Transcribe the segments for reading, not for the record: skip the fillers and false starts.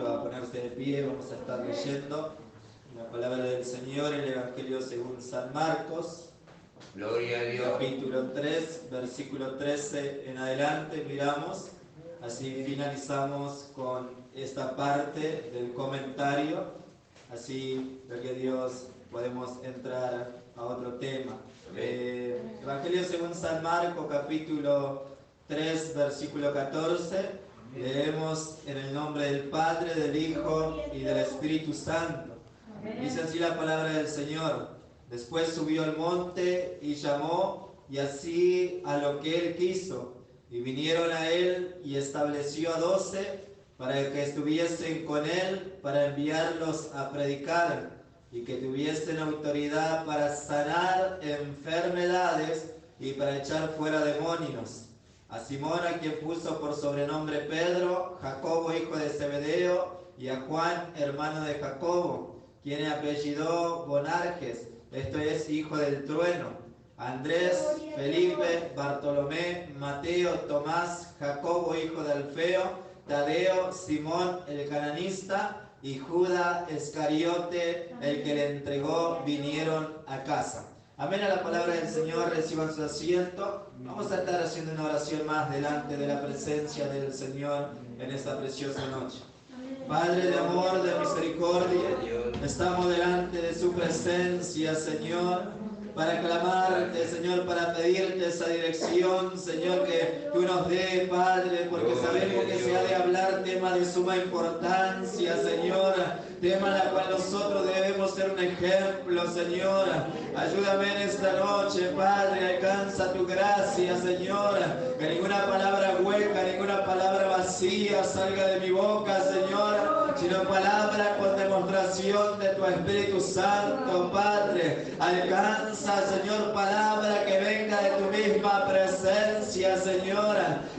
invito a ponerse de pie. Vamos a estar leyendo la palabra del Señor, el Evangelio según San Marcos. Gloria a Dios. Capítulo 3, versículo 13 en adelante, miramos. Así finalizamos con esta parte del comentario. Así, gloria a Dios, podemos entrar a otro tema. Evangelio según San Marcos, capítulo 3, versículo 14. Leemos en el nombre del Padre, del Hijo y del Espíritu Santo. Dice así la palabra del Señor. Después subió al monte y llamó, y así a lo que él quiso. Y vinieron a él y estableció a 12 para que estuviesen con él, para enviarlos a predicar, y que tuviesen autoridad para sanar enfermedades y para echar fuera demonios. A Simón, a quien puso por sobrenombre Pedro, Jacobo, hijo de Zebedeo, y a Juan, hermano de Jacobo, quien apellidó Boanerges, esto es, hijo del trueno, Andrés, Felipe, Bartolomé, Mateo, Tomás, Jacobo, hijo de Alfeo, Tadeo, Simón, el cananista, y Judas Iscariote, el que le entregó, vinieron a casa. Amén a la palabra del Señor, reciban su asiento. Vamos a estar haciendo una oración más delante de la presencia del Señor en esta preciosa noche. Padre de amor, de misericordia, estamos delante de su presencia, Señor, para clamarte, Señor, para pedirte esa dirección, Señor, que tú nos dé, Padre, porque sabemos que se ha de hablar tema de suma importancia, Señor, tema en la cual nosotros debemos ser un ejemplo, Señor. Ayúdame en esta noche, Padre, alcanza tu gracia, Señor, que ninguna palabra hueca, ninguna palabra vacía salga de mi boca, Señor, sino palabra con demostración de tu Espíritu Santo, Padre. Alcanza, Señor, palabra que venga de tu misma presencia, Señor.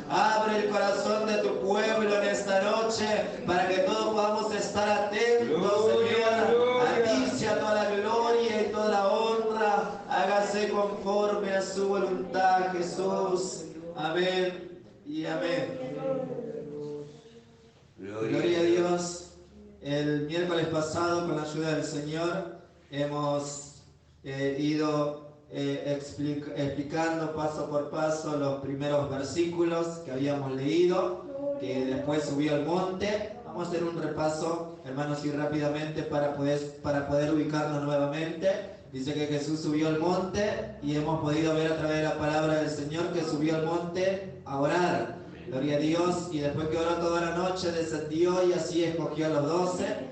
Abre el corazón de tu pueblo en esta noche para que todos podamos estar atentos, Señor. A ti sea toda la gloria y toda la honra. Hágase conforme a su voluntad, Jesús. Amén y amén. Gloria a Dios. El miércoles pasado, con la ayuda del Señor, hemos ido explicando paso por paso los primeros versículos que habíamos leído, que después subió al monte. Vamos a hacer un repaso, hermanos, y rápidamente para poder ubicarnos nuevamente. Dice que Jesús subió al monte y hemos podido ver a través de la palabra del Señor que subió al monte a orar. Gloria a Dios. Y después que oró toda la noche, descendió y así escogió a los 12.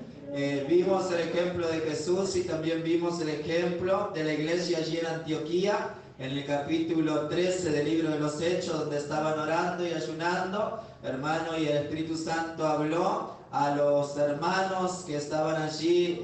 Vimos el ejemplo de Jesús y también vimos el ejemplo de la iglesia allí en Antioquía, en el capítulo 13 del libro de los Hechos, donde estaban orando y ayunando, hermano, y el Espíritu Santo habló a los hermanos que estaban allí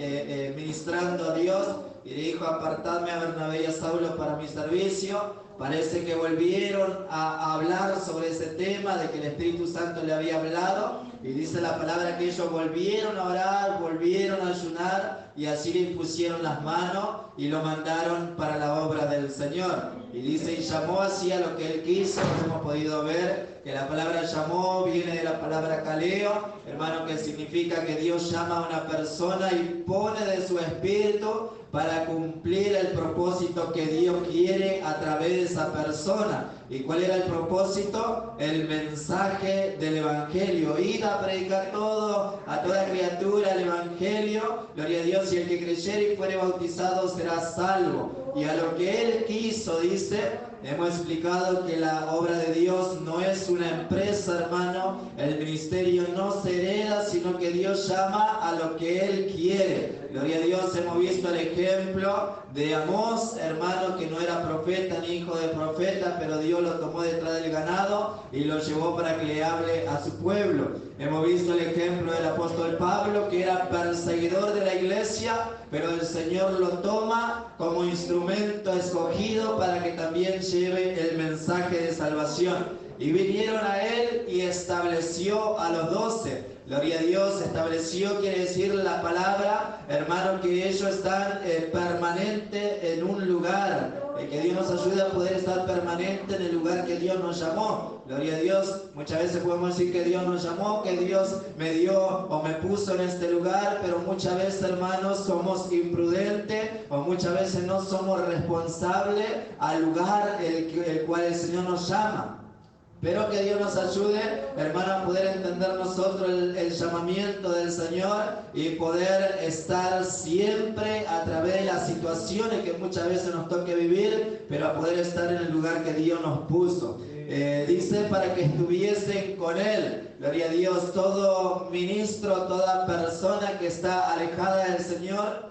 ministrando a Dios y dijo: apartadme a Bernabé y a Saulo para mi servicio. Parece que volvieron a hablar sobre ese tema de que el Espíritu Santo le había hablado, y dice la palabra que ellos volvieron a orar, volvieron a ayunar, y así le impusieron las manos y lo mandaron para la obra del Señor. Y dice, y llamó así a lo que él quiso. Hemos podido ver que la palabra llamó viene de la palabra kaleo, hermano, que significa que Dios llama a una persona y pone de su espíritu para cumplir el propósito que Dios quiere a través de esa persona. ¿Y cuál era el propósito? El mensaje del Evangelio. Ir a predicar a toda criatura el Evangelio. Gloria a Dios. Y el que creyere y fuere bautizado será salvo. Y a lo que Él quiso, dice, hemos explicado que la obra de Dios no es una empresa, hermano. El ministerio no se hereda, sino que Dios llama a lo que Él quiere. Gloria a Dios. Hemos visto el ejemplo de Amós, hermano, que no era profeta ni hijo de profeta, pero Dios lo tomó detrás del ganado y lo llevó para que le hable a su pueblo. Hemos visto el ejemplo del apóstol Pablo, que era perseguidor de la iglesia, pero el Señor lo toma como instrumento escogido para que también lleve el mensaje de salvación. Y vinieron a él y estableció a los 12 Gloria a Dios, estableció, quiere decir la palabra, hermano, que ellos están permanente en un lugar. Que Dios nos ayude a poder estar permanente en el lugar que Dios nos llamó. Gloria a Dios. Muchas veces podemos decir que Dios nos llamó, que Dios me dio o me puso en este lugar, pero muchas veces, hermanos, somos imprudentes o muchas veces no somos responsables al lugar el cual el Señor nos llama. Pero que Dios nos ayude, hermano, a poder entender nosotros el llamamiento del Señor y poder estar siempre a través de las situaciones que muchas veces nos toque vivir, pero a poder estar en el lugar que Dios nos puso. Dice para que estuviesen con Él. Gloria a Dios, todo ministro, toda persona que está alejada del Señor,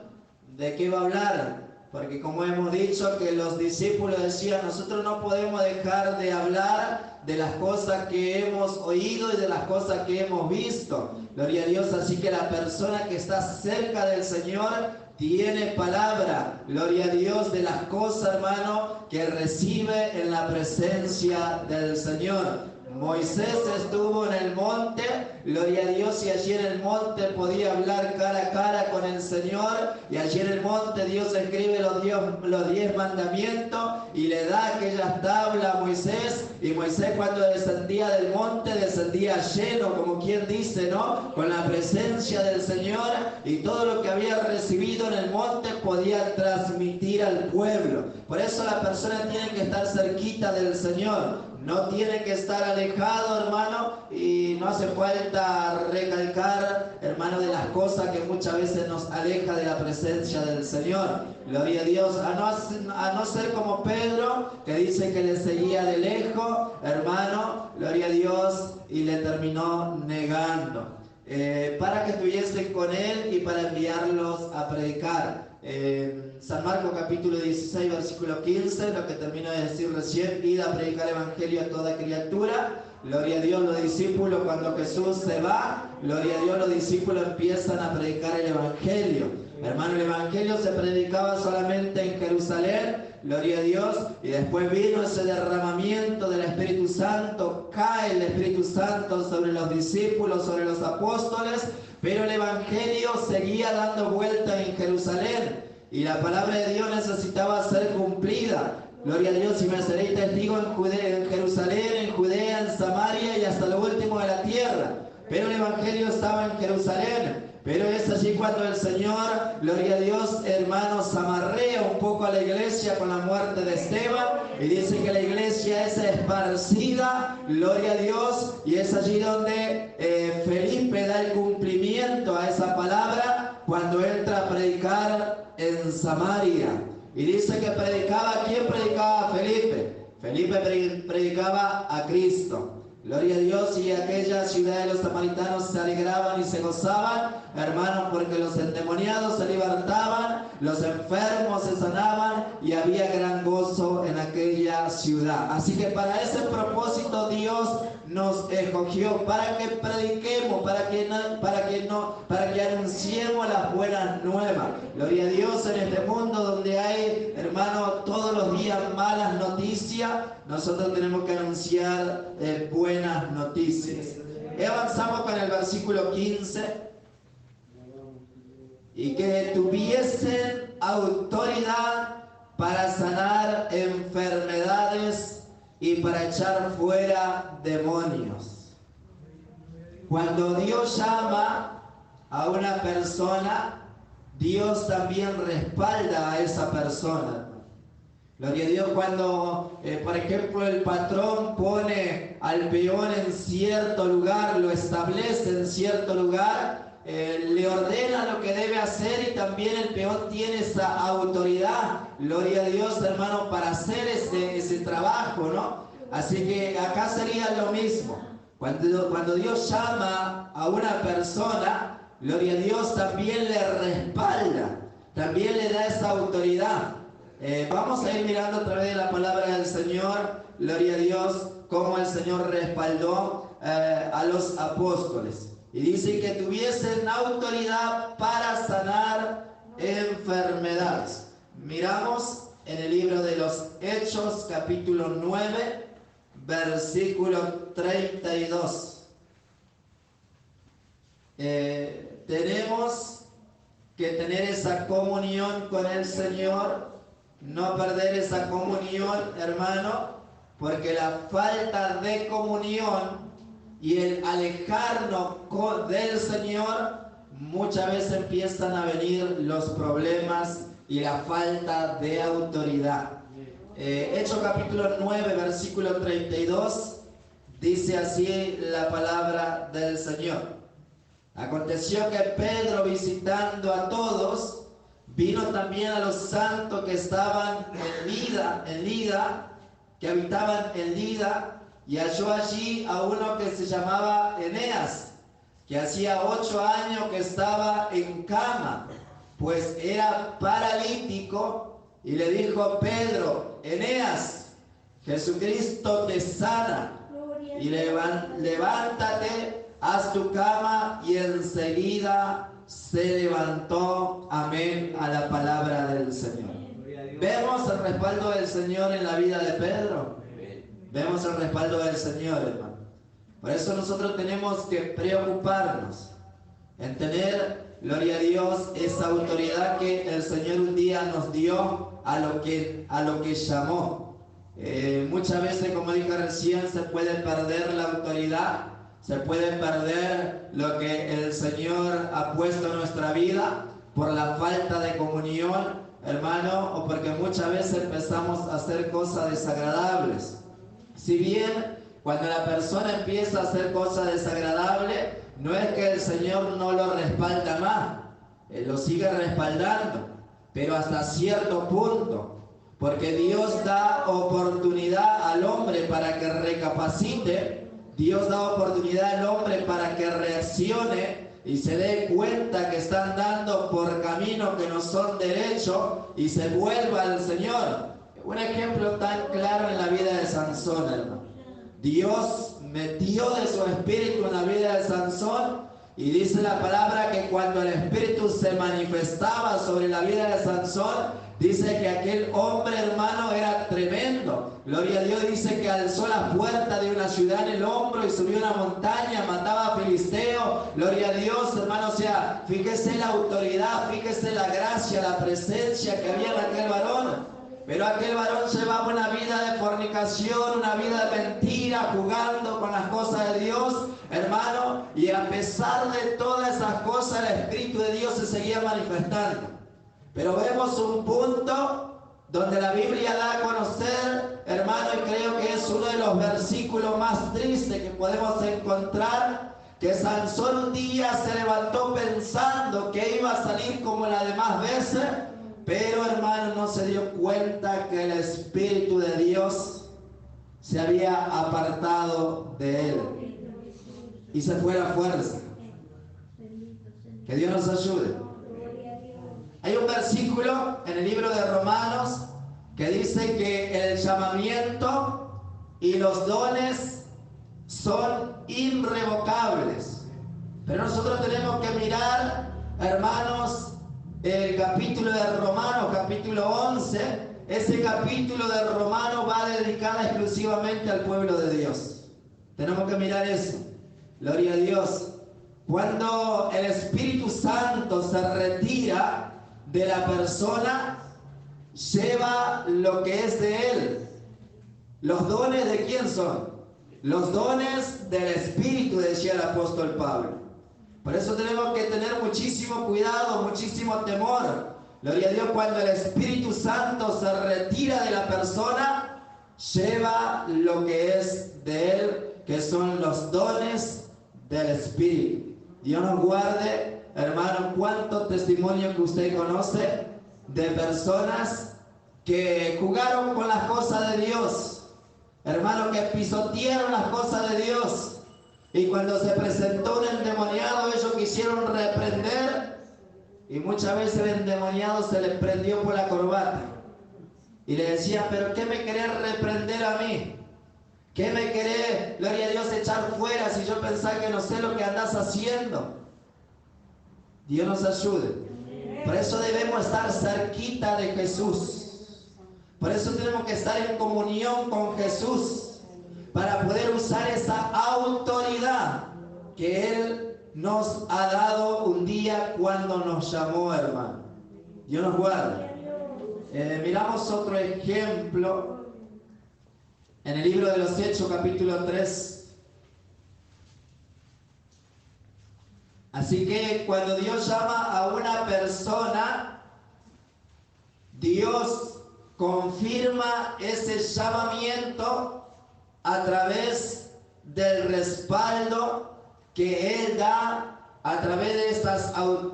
¿de qué va a hablar? Porque como hemos dicho que los discípulos decían, nosotros no podemos dejar de hablar de las cosas que hemos oído y de las cosas que hemos visto. Gloria a Dios, así que la persona que está cerca del Señor tiene palabra. Gloria a Dios de las cosas, hermano, que recibe en la presencia del Señor. Moisés estuvo en el monte, gloria a Dios, y allí en el monte podía hablar cara a cara con el Señor, y allí en el monte Dios escribe los 10 mandamientos y le da aquellas tablas a Moisés, y Moisés cuando descendía del monte descendía lleno, como quien dice, ¿no? Con la presencia del Señor, y todo lo que había recibido en el monte podía transmitir al pueblo. Por eso la persona tiene que estar cerquita del Señor. No tiene que estar alejado, hermano, y no hace falta recalcar, hermano, de las cosas que muchas veces nos aleja de la presencia del Señor. Gloria a Dios, a no ser como Pedro, que dice que le seguía de lejos, hermano, gloria a Dios, y le terminó negando. Para que estuviesen con Él y para enviarlos a predicar. San Marcos capítulo 16 versículo 15, lo que termino de decir recién, id a predicar evangelio a toda criatura. Gloria a Dios, los discípulos, cuando Jesús se va, gloria a Dios, los discípulos empiezan a predicar el evangelio. Hermano, el evangelio se predicaba solamente en Jerusalén, gloria a Dios, y después vino ese derramamiento del Espíritu Santo, cae el Espíritu Santo sobre los discípulos, sobre los apóstoles, pero el evangelio seguía dando vuelta en Jerusalén, y la palabra de Dios necesitaba ser cumplida. Gloria a Dios, y me seréis testigo en Jerusalén, en Judea, en Samaria y hasta lo último de la tierra. Pero el evangelio estaba en Jerusalén. Pero es allí cuando el Señor, gloria a Dios, hermanos, amarrea un poco a la iglesia con la muerte de Esteban, y dice que la iglesia es esparcida, gloria a Dios, y es allí donde Felipe da el cumplimiento a esa palabra cuando entra a predicar en Samaria. Y dice que predicaba, ¿quién predicaba a Felipe? Felipe predicaba a Cristo. Gloria a Dios, y aquella ciudad de los samaritanos se alegraban y se gozaban, hermanos, porque los endemoniados se libertaban, los enfermos se sanaban y había gran gozo en aquella ciudad. Así que para ese propósito Dios nos escogió, para que prediquemos, para que anunciemos las buenas nuevas. Gloria a Dios, en este mundo donde hay, hermanos, todos los días malas noticias, nosotros tenemos que anunciar buenas noticias. Y avanzamos con el versículo 15. Y que tuviesen autoridad para sanar enfermedades y para echar fuera demonios. Cuando Dios llama a una persona, Dios también respalda a esa persona. Gloria a Dios, cuando, por ejemplo, el patrón pone al peón en cierto lugar, lo establece en cierto lugar, le ordena lo que debe hacer, y también el peón tiene esa autoridad, gloria a Dios, hermano, para hacer ese trabajo, ¿no? Así que acá sería lo mismo. Cuando Dios llama a una persona, gloria a Dios, también le respalda, también le da esa autoridad. Vamos a ir mirando a través de la palabra del Señor, gloria a Dios, cómo el Señor respaldó a los apóstoles. Y dice que tuviesen autoridad para sanar enfermedades. Miramos en el libro de los Hechos, capítulo 9, versículo 32. tenemos que tener esa comunión con el Señor, no perder esa comunión, hermano, porque la falta de comunión y el alejarnos del Señor, muchas veces empiezan a venir los problemas y la falta de autoridad. Hechos capítulo 9, versículo 32, dice así la palabra del Señor. Aconteció que Pedro, visitando a todos, vino también a los santos que estaban en Lida, que habitaban en Lida, y halló allí a uno que se llamaba Eneas, que hacía 8 años que estaba en cama, pues era paralítico, y le dijo: Pedro, Eneas, Jesucristo te sana, y levántate, haz tu cama, y enseguida se levantó. Amén a la palabra del Señor. Vemos el respaldo del Señor en la vida de Pedro. Vemos el respaldo del Señor, hermano. Por eso nosotros tenemos que preocuparnos en tener, gloria a Dios, esa autoridad que el Señor un día nos dio a lo que llamó. Muchas veces, como dije recién, se puede perder la autoridad, se puede perder lo que el Señor ha puesto en nuestra vida por la falta de comunión, hermano, o porque muchas veces empezamos a hacer cosas desagradables. Si bien cuando la persona empieza a hacer cosas desagradables, no es que el Señor no lo respalda más, Él lo sigue respaldando, pero hasta cierto punto, porque Dios da oportunidad al hombre para que recapacite, Dios da oportunidad al hombre para que reaccione y se dé cuenta que está andando por caminos que no son derechos y se vuelva al Señor. Un ejemplo tan claro en la vida de Sansón, hermano. Dios metió de su espíritu en la vida de Sansón, y dice la palabra que cuando el espíritu se manifestaba sobre la vida de Sansón, dice que aquel hombre, hermano, era tremendo. Gloria a Dios. Dice que alzó la puerta de una ciudad en el hombro y subió una montaña, mataba a filisteos. Gloria a Dios, hermano. O sea, fíjese la autoridad, fíjese la gracia, la presencia que había en aquel varón. Pero aquel varón llevaba una vida de fornicación, una vida de mentira, jugando con las cosas de Dios, hermano, y a pesar de todas esas cosas, el Espíritu de Dios se seguía manifestando. Pero vemos un punto donde la Biblia da a conocer, hermano, y creo que es uno de los versículos más tristes que podemos encontrar, que Sansón un día se levantó pensando que iba a salir como las demás veces, pero, hermano, no se dio cuenta que el Espíritu de Dios se había apartado de él y se fue a la fuerza. Que Dios nos ayude. Hay un versículo en el libro de Romanos que dice que el llamamiento y los dones son irrevocables. Pero nosotros tenemos que mirar, hermanos, el capítulo de Romanos, capítulo 11, ese capítulo de Romanos va dedicado exclusivamente al pueblo de Dios. Tenemos que mirar eso. Gloria a Dios. Cuando el Espíritu Santo se retira de la persona, lleva lo que es de él. ¿Los dones de quién son? Los dones del Espíritu, decía el apóstol Pablo. Por eso tenemos que tener muchísimo cuidado, muchísimo temor. Gloria a Dios, cuando el Espíritu Santo se retira de la persona, lleva lo que es de él, que son los dones del Espíritu. Dios nos guarde, hermano, cuánto testimonio que usted conoce de personas que jugaron con las cosas de Dios, hermano, que pisotearon las cosas de Dios. Y cuando se presentó un endemoniado, ellos quisieron reprender, y muchas veces el endemoniado se les prendió por la corbata y le decía: ¿pero qué me querés reprender a mí? ¿Qué me querés, gloria a Dios, echar fuera si yo pensaba que no sé lo que andás haciendo? Dios nos ayude. Por eso debemos estar cerquita de Jesús. Por eso tenemos que estar en comunión con Jesús, para poder usar esa autoridad que Él nos ha dado un día cuando nos llamó, hermano. Dios nos guarde. Miramos otro ejemplo en el libro de los Hechos, capítulo 3. Así que cuando Dios llama a una persona, Dios confirma ese llamamiento a través del respaldo que Él da, a través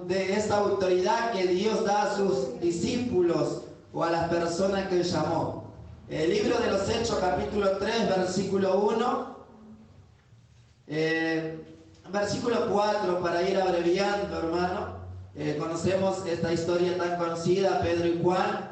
de esta autoridad que Dios da a sus discípulos o a las personas que Él llamó. El libro de los Hechos, capítulo 3, versículo 1, versículo 4, para ir abreviando, hermano. Conocemos esta historia tan conocida. Pedro y Juan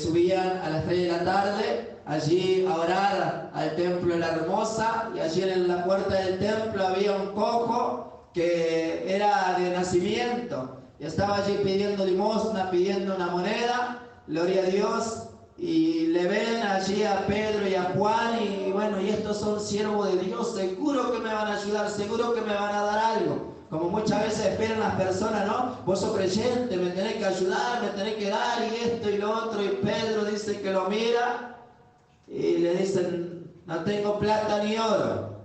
subían a las 3 de la tarde allí a orar al templo de la Hermosa, y allí en la puerta del templo había un cojo que era de nacimiento y estaba allí pidiendo limosna, pidiendo una moneda, gloria a Dios, y le ven allí a Pedro y a Juan, y bueno, y estos son siervos de Dios, seguro que me van a ayudar, seguro que me van a dar algo. Como muchas veces esperan las personas, ¿no? Vos sos creyente, me tenés que ayudar, me tenés que dar, y esto y lo otro. Y Pedro dice que lo mira y le dicen: no tengo plata ni oro,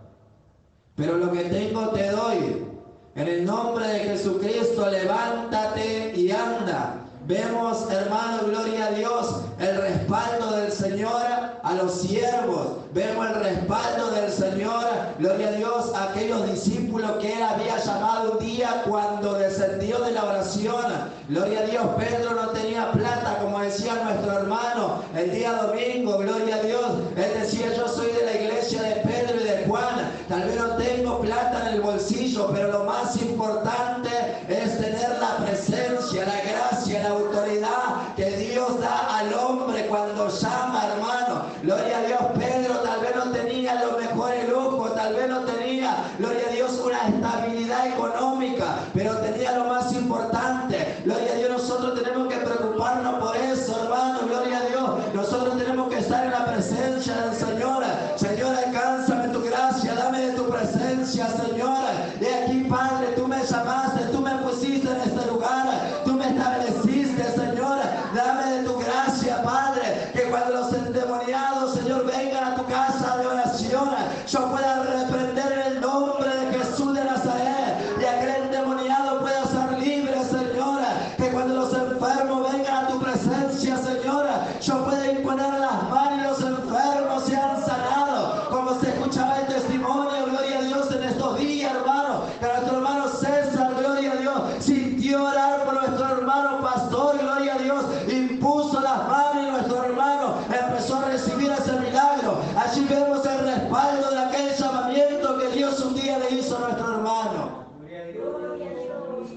pero lo que tengo te doy. En el nombre de Jesucristo, levántate y anda. Vemos, hermano, gloria a Dios, el respaldo del Señor a los siervos. Vemos el respaldo del Señor, gloria a Dios, a aquellos discípulos que Él había llamado un día cuando descendió de la oración. Gloria a Dios, Pedro no tenía plata, como decía nuestro hermano el día domingo, gloria a Dios. Él decía: yo soy de la iglesia de Pedro y de Juan. Tal vez no tengo plata en el bolsillo, pero lo más importante es tener la presencia, la gracia, la autoridad que Dios da al hombre cuando llama, hermano. Gloria a Dios. Pedro tal vez no tenía los mejores lujos, tal vez no tenía, gloria a Dios, una estabilidad económica, pero tenía lo más importante. Gloria a Dios, nosotros tenemos que preocuparnos por eso, hermano. Gloria a Dios, nosotros tenemos que estar en la presencia del Señor. Señor, alcánzame tu gracia, dame de tu presencia, Señor. De aquí, Padre, tú me llamaste, tú me pusiste en este lugar, tú me estableciste, Señor. Dame de tu gracia, Padre, que cuando los endemoniados, Señor, vengan a tu casa de oración, yo pueda reprender en el nombre de Jesús de Nazaret, y aquel endemoniado pueda ser libre, Señor. Que cuando los enfermos vengan a tu presencia, Señor, yo pueda imponer las manos y los enfermos sean sanados, como se escuchaba el testimonio, gloria a Dios, en estos días, hermano, que nuestro hermano César, gloria a Dios, sintió orar por nuestro hermano pastor, gloria a Dios, impuso las manos y nuestro hermano empezó a recibir ese milagro. Allí vemos el respaldo de aquel llamamiento que Dios un día le hizo a nuestro hermano.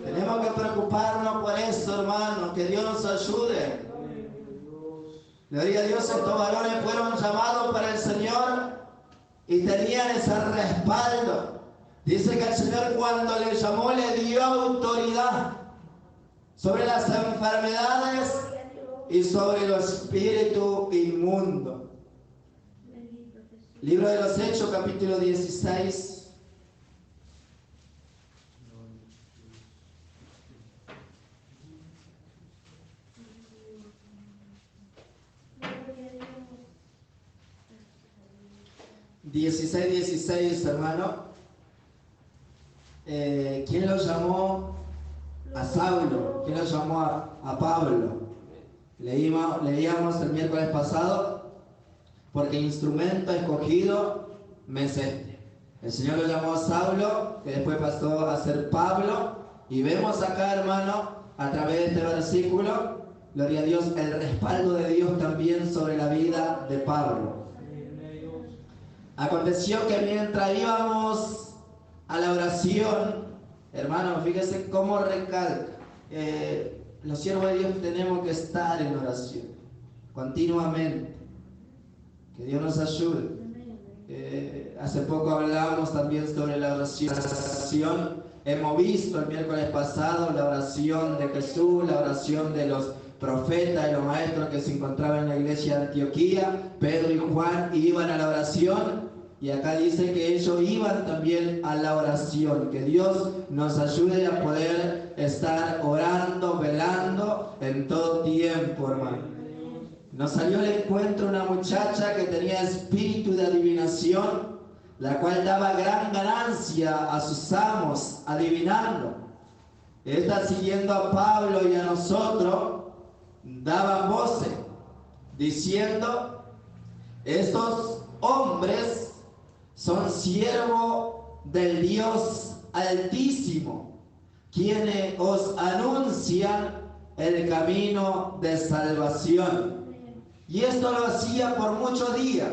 Tenemos que preocuparnos por eso, hermano, que Dios nos ayude. Gloria a Dios, estos varones fueron llamados para el Señor y tenían ese respaldo. Dice que el Señor, cuando le llamó, le dio autoridad sobre las enfermedades y sobre los espíritus inmundos. Libro de los Hechos, capítulo 16. Dieciséis, hermano. ¿Quién lo llamó a Saulo? ¿Quién lo llamó a Pablo? Leíamos el miércoles pasado: porque instrumento escogido me es este. El Señor lo llamó a Saulo, que después pasó a ser Pablo, y vemos acá, hermano, a través de este versículo, gloria a Dios, el respaldo de Dios también sobre la vida de Pablo. Aconteció que mientras íbamos a la oración, hermano, fíjese cómo recalca, los siervos de Dios tenemos que estar en oración continuamente. Que Dios nos ayude. Hace poco hablábamos también sobre la oración. Hemos visto el miércoles pasado la oración de Jesús, la oración de los profetas y los maestros que se encontraban en la iglesia de Antioquía. Pedro y Juan iban a la oración, Y acá dice que ellos iban también a la oración. Que Dios nos ayude a poder estar orando, velando en todo tiempo, hermano. Nos salió al encuentro una muchacha que tenía espíritu de adivinación, la cual daba gran ganancia a sus amos adivinando. Esta, siguiendo a Pablo y a nosotros, daban voces diciendo: estos hombres son siervos del Dios Altísimo, quienes os anuncian el camino de salvación. Y esto lo hacía por muchos días,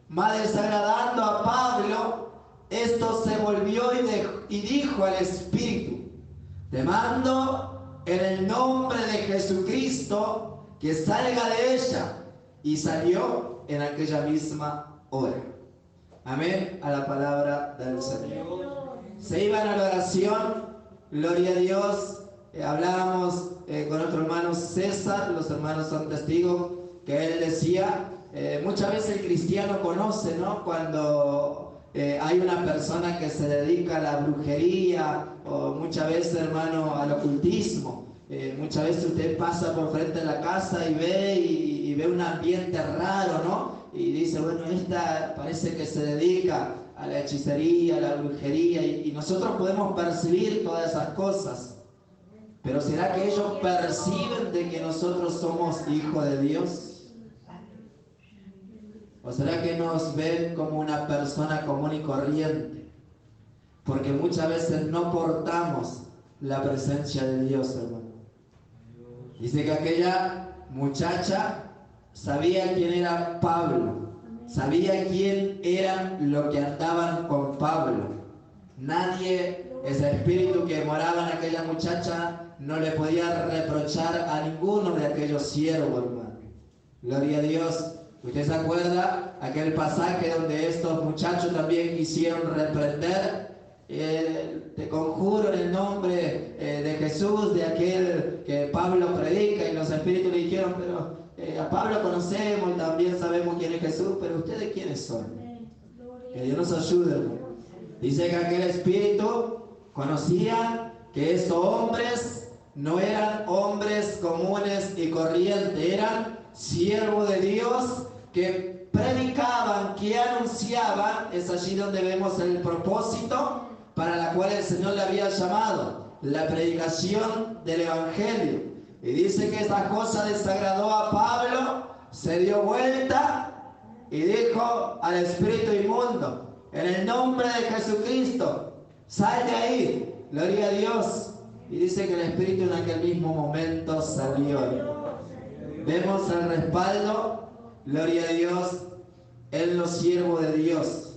mas desagradando a Pablo, esto se volvió y dijo al espíritu: te mando en el nombre de Jesucristo que salga de ella. Y salió en aquella misma hora. Amén, a la palabra del Señor. Se iban a la oración, gloria a Dios. Hablábamos con nuestro hermano César, los hermanos son testigos, que él decía, muchas veces el cristiano conoce, ¿no?, cuando hay una persona que se dedica a la brujería, o muchas veces, hermano, al ocultismo. Muchas veces usted pasa por frente de la casa y ve un ambiente raro, ¿no? Y dice, bueno, esta parece que se dedica a la hechicería, a la brujería, y nosotros podemos percibir todas esas cosas. Pero ¿será que ellos perciben de que nosotros somos hijos de Dios? ¿O será que nos ven como una persona común y corriente? Porque muchas veces no portamos la presencia de Dios, hermano. Dice que aquella muchacha sabía quién era Pablo, sabía quién eran los que andaban con Pablo. Nadie, ese espíritu que moraba en aquella muchacha, no le podía reprochar a ninguno de aquellos siervos, hermano. Gloria a Dios. ¿Usted se acuerda aquel pasaje donde estos muchachos también quisieron reprender? Te conjuro en el nombre de Jesús, de aquel que Pablo predica, y los espíritus le dijeron, pero a Pablo conocemos y también sabemos quién es Jesús, pero ustedes quiénes son. Que Dios nos ayude, hermano. Dice que aquel espíritu conocía que estos hombres no eran hombres comunes y corrientes, eran siervos de Dios que predicaban, que anunciaban. Es allí donde vemos el propósito para la cual el Señor le había llamado, la predicación del Evangelio. Y dice que esta cosa desagradó a Pablo, se dio vuelta y dijo al espíritu inmundo, en el nombre de Jesucristo, sal de ahí, gloria a Dios. Y dice que el espíritu en aquel mismo momento salió. Vemos el respaldo, gloria a Dios, en los siervos de Dios.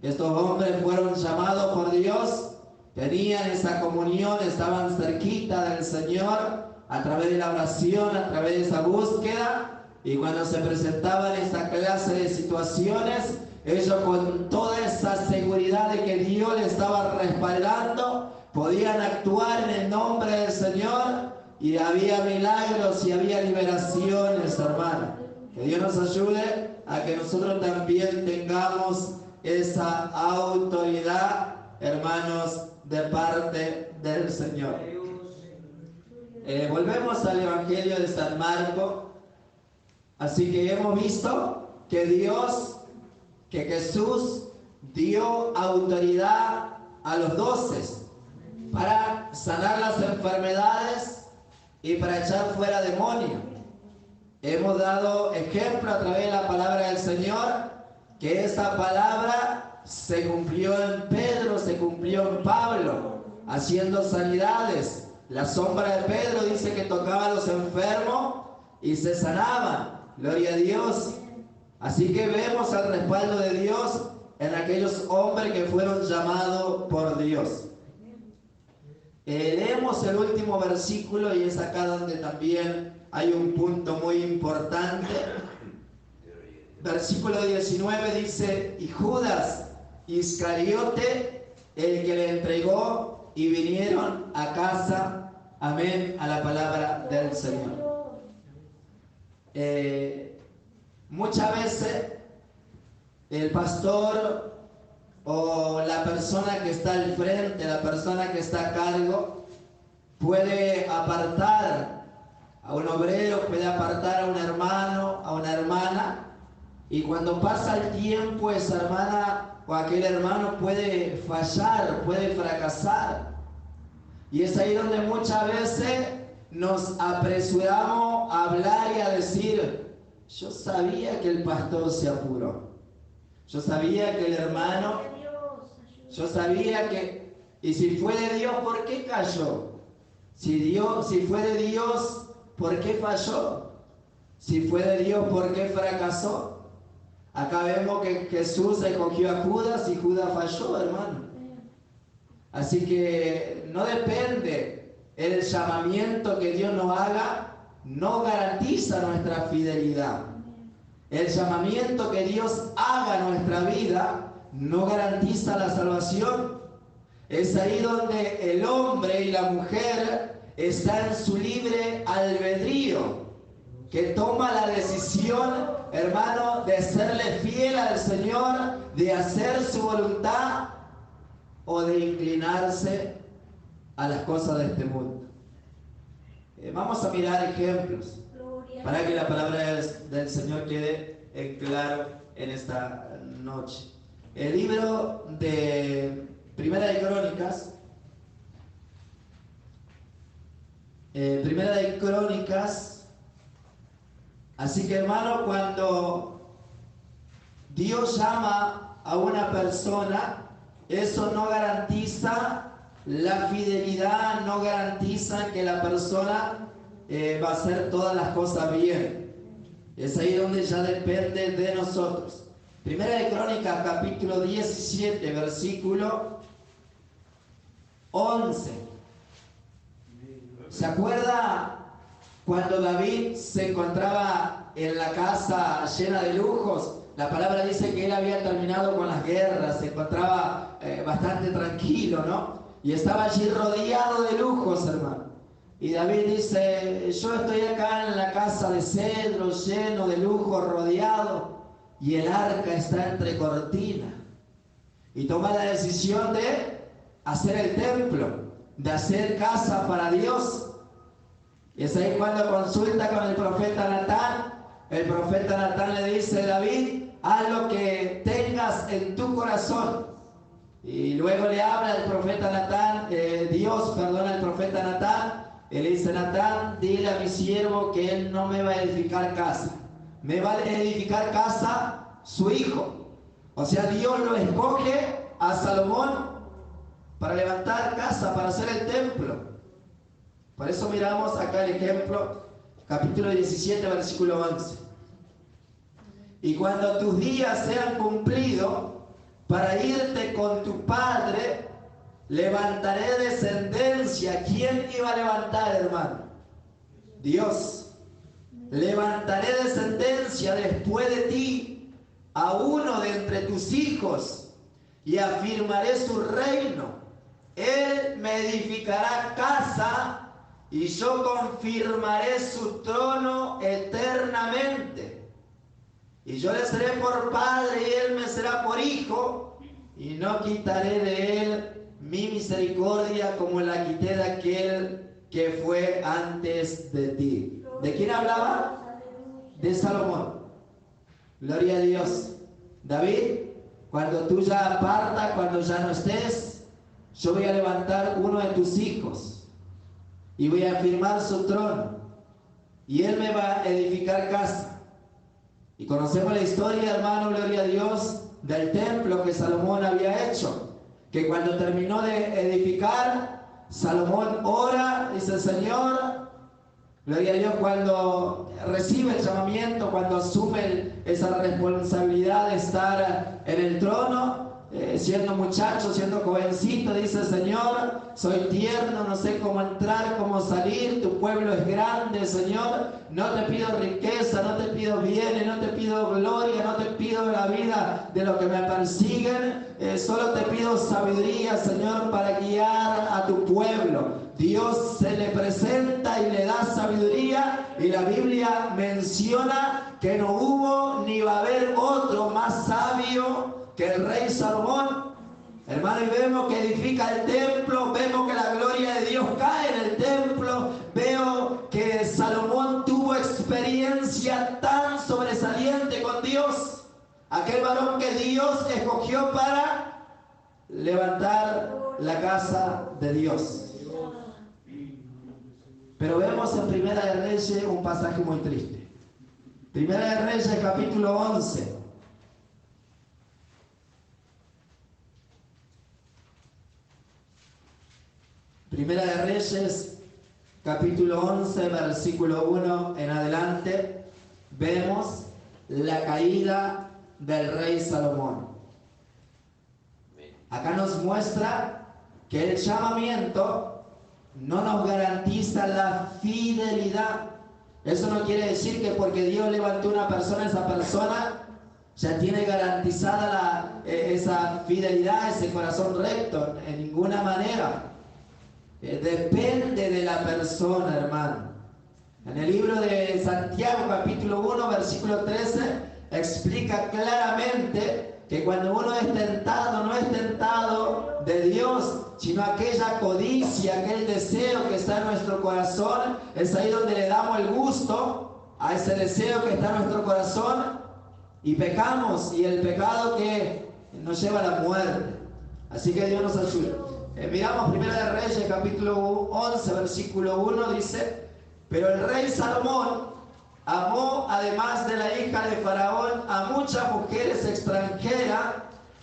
Estos hombres fueron llamados por Dios, tenían esa comunión, estaban cerquita del Señor a través de la oración, a través de esa búsqueda, y cuando se presentaban esa clase de situaciones, ellos con toda esa seguridad de que Dios les estaba respaldando, podían actuar en el nombre del Señor, y había milagros y había liberaciones, hermanos. Que Dios nos ayude a que nosotros también tengamos esa autoridad, hermanos, de parte del Señor. Volvemos al Evangelio de San Marcos. Así que hemos visto que Jesús dio autoridad a los 12 para sanar las enfermedades y para echar fuera demonios. Hemos dado ejemplo a través de la palabra del Señor, que esa palabra se cumplió en Pedro, se cumplió en Pablo, haciendo sanidades. La sombra de Pedro dice que tocaba a los enfermos y se sanaban. Gloria a Dios. Así que vemos el respaldo de Dios en aquellos hombres que fueron llamados por Dios. Leemos el último versículo, y es acá donde también hay un punto muy importante. Versículo 19 dice, y Judas Iscariote, el que le entregó, y vinieron a casa. Amén, a la palabra del Señor. Muchas veces el pastor o la persona que está al frente, la persona que está a cargo, puede apartar a un obrero, puede apartar a un hermano, a una hermana, y cuando pasa el tiempo esa hermana o aquel hermano puede fallar, puede fracasar. Y es ahí donde muchas veces nos apresuramos a hablar y a decir: yo sabía que el pastor se apuró, yo sabía que el hermano, yo sabía que... Y si fue de Dios, ¿por qué cayó? Si fue de Dios, ¿por qué falló? Si fue de Dios, ¿por qué fracasó? Acá vemos que Jesús escogió a Judas y Judas falló, hermano. Así que no depende el llamamiento que Dios nos haga, no garantiza nuestra fidelidad. El llamamiento que Dios haga en nuestra vida no garantiza la salvación. Es ahí donde el hombre y la mujer están en su libre albedrío, que toma la decisión, hermano, de serle fiel al Señor, de hacer su voluntad o de inclinarse a las cosas de este mundo. Vamos a mirar ejemplos para que la palabra del Señor quede en claro en esta noche. El libro de Primera de Crónicas, así que hermano, cuando Dios llama a una persona, eso no garantiza la fidelidad, no garantiza que la persona va a hacer todas las cosas bien. Es ahí donde ya depende de nosotros. Primera de Crónicas, capítulo 17, versículo 11. ¿Se acuerda cuando David se encontraba en la casa llena de lujos? La palabra dice que él había terminado con las guerras, se encontraba bastante tranquilo, ¿no? Y estaba allí rodeado de lujos, hermano. Y David dice: yo estoy acá en la casa de cedro, lleno de lujos, rodeado, y el arca está entre cortinas. Y toma la decisión de hacer el templo, de hacer casa para Dios. Y es ahí cuando consulta con el profeta Natán. El profeta Natán le dice: David, haz lo que tengas en tu corazón. Y luego le habla el profeta Natán, Dios perdona al profeta Natán. Él dice: Natán, dile a mi siervo que él no me va a edificar casa, me va a edificar casa su hijo. O sea, Dios lo escoge a Salomón para levantar casa, para hacer el templo. Por eso miramos acá el ejemplo, capítulo 17, versículo 11. Y cuando tus días sean cumplidos para irte con tu padre, levantaré descendencia. ¿Quién iba a levantar, hermano? Dios. Levantaré descendencia después de ti a uno de entre tus hijos y afirmaré su reino. Él me edificará casa y yo confirmaré su trono eternamente. Y yo le seré por padre y él me será por hijo, y no quitaré de él mi misericordia como la quité de aquel que fue antes de ti. ¿De quién hablaba? De Salomón. Gloria a Dios. David, cuando tú ya partas, cuando ya no estés, yo voy a levantar uno de tus hijos y voy a afirmar su trono, y él me va a edificar casa. Y conocemos la historia, hermano, gloria a Dios, del templo que Salomón había hecho, que cuando terminó de edificar, Salomón ora, dice: Señor, gloria a Dios, cuando recibe el llamamiento, cuando asume esa responsabilidad de estar en el trono, siendo muchacho, siendo jovencito, dice: Señor, soy tierno, no sé cómo entrar, cómo salir, tu pueblo es grande, Señor, no te pido riqueza, no te pido bienes, no te pido gloria, no te pido la vida de los que me persiguen, solo te pido sabiduría, Señor, para guiar a tu pueblo. Dios se le presenta y le da sabiduría, y la Biblia menciona que no hubo ni va a haber otro más sabio que el rey Salomón. Hermano, y vemos que edifica el templo, vemos que la gloria de Dios cae en el templo, veo que Salomón tuvo experiencia tan sobresaliente con Dios, aquel varón que Dios escogió para levantar la casa de Dios. Pero vemos en Primera de Reyes un pasaje muy triste. Primera de Reyes, capítulo 11. Primera de Reyes, capítulo 11, versículo 1 en adelante, vemos la caída del rey Salomón. Acá nos muestra que el llamamiento no nos garantiza la fidelidad. Eso no quiere decir que porque Dios levantó una persona, esa persona ya tiene garantizada esa fidelidad, ese corazón recto, en ninguna manera. Depende de la persona, hermano. En el libro de Santiago, capítulo 1, versículo 13, explica claramente que cuando uno es tentado, no es tentado de Dios, sino aquella codicia, aquel deseo que está en nuestro corazón. Es ahí donde le damos el gusto a ese deseo que está en nuestro corazón y pecamos, y el pecado que nos lleva a la muerte. Así que Dios nos ayude. Miramos Primera de Reyes, capítulo 11, versículo 1, dice: pero el rey Salomón amó, además de la hija de Faraón, a muchas mujeres extranjeras,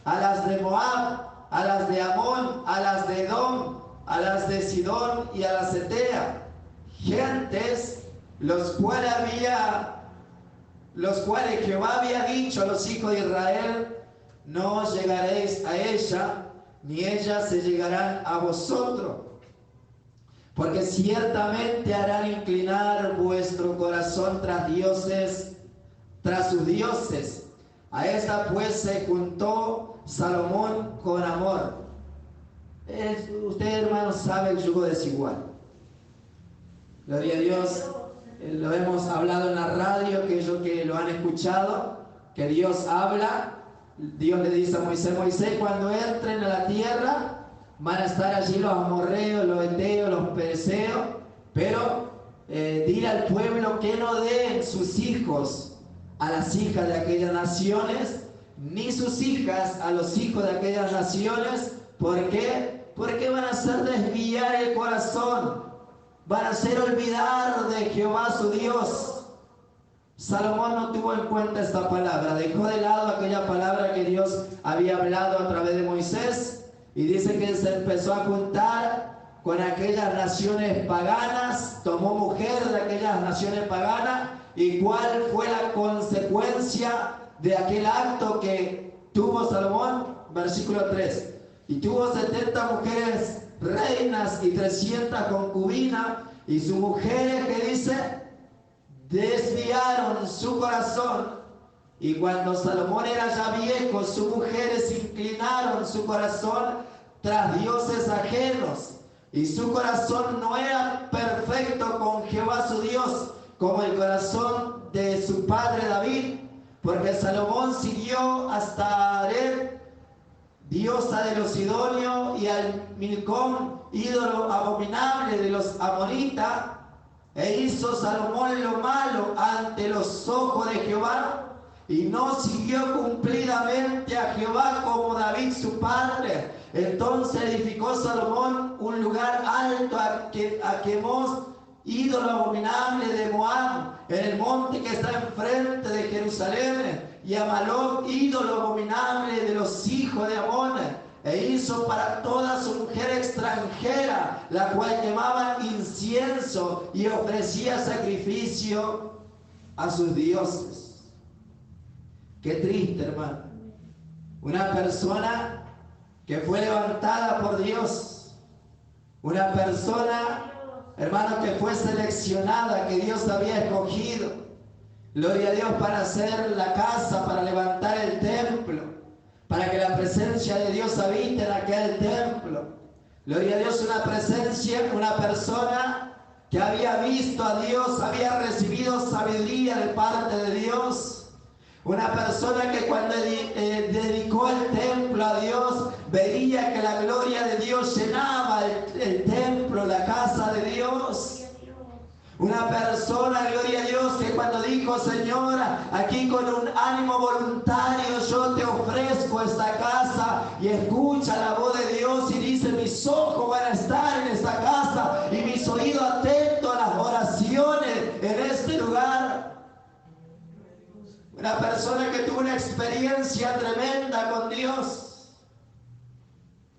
a las de Moab, a las de Amón, a las de Edom, a las de Sidón y a las Etea, gentes los cuales Jehová había dicho a los hijos de Israel: no llegaréis a ella, ni ellas se llegarán a vosotros, porque ciertamente harán inclinar vuestro corazón tras sus dioses. A esta pues se juntó Salomón con amor. Usted, hermano, sabe el yugo desigual. Gloria a Dios. Lo hemos hablado en la radio, aquellos que lo han escuchado, que Dios habla. Dios le dice a Moisés: Moisés, cuando entren a la tierra, van a estar allí los amorreos, los eteos, los pereceos, pero dile al pueblo que no den sus hijos a las hijas de aquellas naciones, ni sus hijas a los hijos de aquellas naciones. ¿Por qué? Porque van a hacer desviar el corazón, van a hacer olvidar de Jehová su Dios. Salomón no tuvo en cuenta esta palabra, dejó de lado aquella palabra que Dios había hablado a través de Moisés, y dice que se empezó a juntar con aquellas naciones paganas, tomó mujer de aquellas naciones paganas. ¿Y cuál fue la consecuencia de aquel acto que tuvo Salomón? Versículo 3: y tuvo 70 mujeres reinas y 300 concubinas, y sus mujeres, que dice, desviaron su corazón. Y cuando Salomón era ya viejo, sus mujeres inclinaron su corazón tras dioses ajenos, y su corazón no era perfecto con Jehová su Dios, como el corazón de su padre David, porque Salomón siguió hasta Ared, diosa de los sidonios, y al Milcom, ídolo abominable de los amonitas. E hizo Salomón lo malo ante los ojos de Jehová, y no siguió cumplidamente a Jehová como David su padre. Entonces edificó Salomón un lugar alto a Quemos, ídolo abominable de Moab, en el monte que está enfrente de Jerusalén, y a Maloc, ídolo abominable de los hijos de Amón. E hizo para toda su mujer extranjera, la cual quemaban incienso y ofrecía sacrificio a sus dioses. Qué triste, hermano. Una persona que fue levantada por Dios, una persona, hermano, que fue seleccionada, que Dios había escogido, gloria a Dios, para hacer la casa, para levantar el templo, para que la presencia de Dios habite en aquel templo. Gloria a Dios, una presencia, una persona que había visto a Dios, había recibido sabiduría de parte de Dios. Una persona que cuando dedicó el templo a Dios, veía que la gloria de Dios llenaba el templo, la casa de Dios. Una persona, gloria a Dios, que cuando dijo, Señor, aquí con un ánimo voluntario yo te ofrezco esta casa, y escucha la voz de Dios y dice, mis ojos van a estar en esta casa y mis oídos atentos a las oraciones en este lugar. Una persona que tuvo una experiencia tremenda con Dios,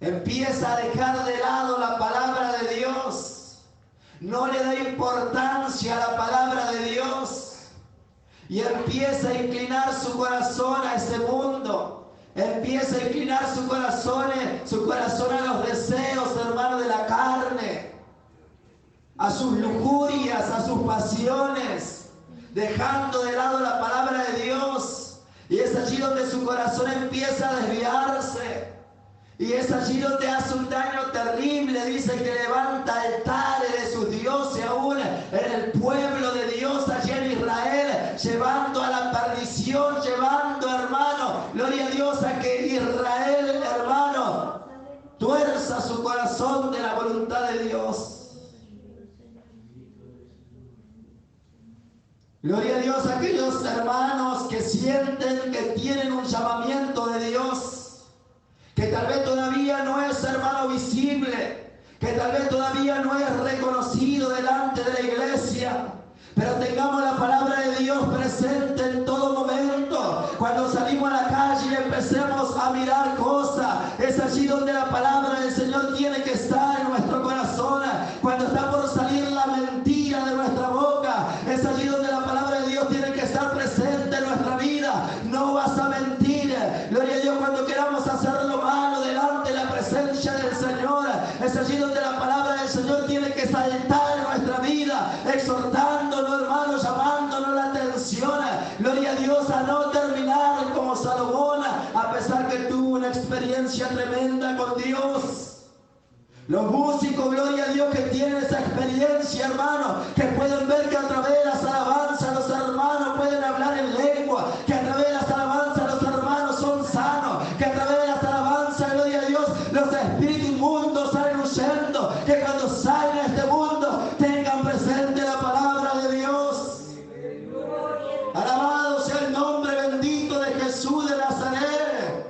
empieza a dejar de lado la palabra de Dios. No le da importancia a la palabra de Dios y empieza a inclinar su corazón a ese mundo. Empieza a inclinar su corazón a los deseos, hermano, de la carne, a sus lujurias, a sus pasiones, dejando de lado la palabra de Dios. Y es allí donde su corazón empieza a desviarse. Y es allí donde hace un daño terrible. Dice que levanta altares de sus dioses aún en el pueblo de Dios allí en Israel, llevando a la perdición, llevando, hermano, gloria a Dios, a que Israel, hermano, tuerza su corazón de la voluntad de Dios. Gloria a Dios a aquellos hermanos que sienten que tienen un llamamiento de Dios, que tal vez todavía no es, hermano, visible, que tal vez todavía no es reconocido delante de la iglesia, pero tengamos la palabra de Dios presente en todo momento. Cuando salimos a la calle y empecemos a mirar cosas, es allí donde la palabra del Señor tiene que estar en nuestro corazón. Cuando está por salir la mentira de nuestra boca, es allí donde la palabra de Dios tiene que estar presente en nuestra vida. No vas a mentir, gloria a Dios, cuando queramos hacer lo malo delante de la presencia del Señor, es allí donde la palabra del Señor tiene que saltar en nuestra vida, exhortándonos, hermano, llamándonos la atención, gloria a Dios, a no terminar como Salomón, a pesar que tuvo una experiencia tremenda con Dios. Los músicos, gloria a Dios, que tienen esa experiencia, hermano, que pueden ver que a través de las alabanzas los hermanos pueden hablar en lengua, que a través de las alabanzas los hermanos son sanos, que a través de las alabanzas, gloria a Dios, los espíritus inmundos salen huyendo, que cuando salen a este mundo tengan presente la palabra de Dios. Alabado sea el nombre bendito de Jesús de Nazaret.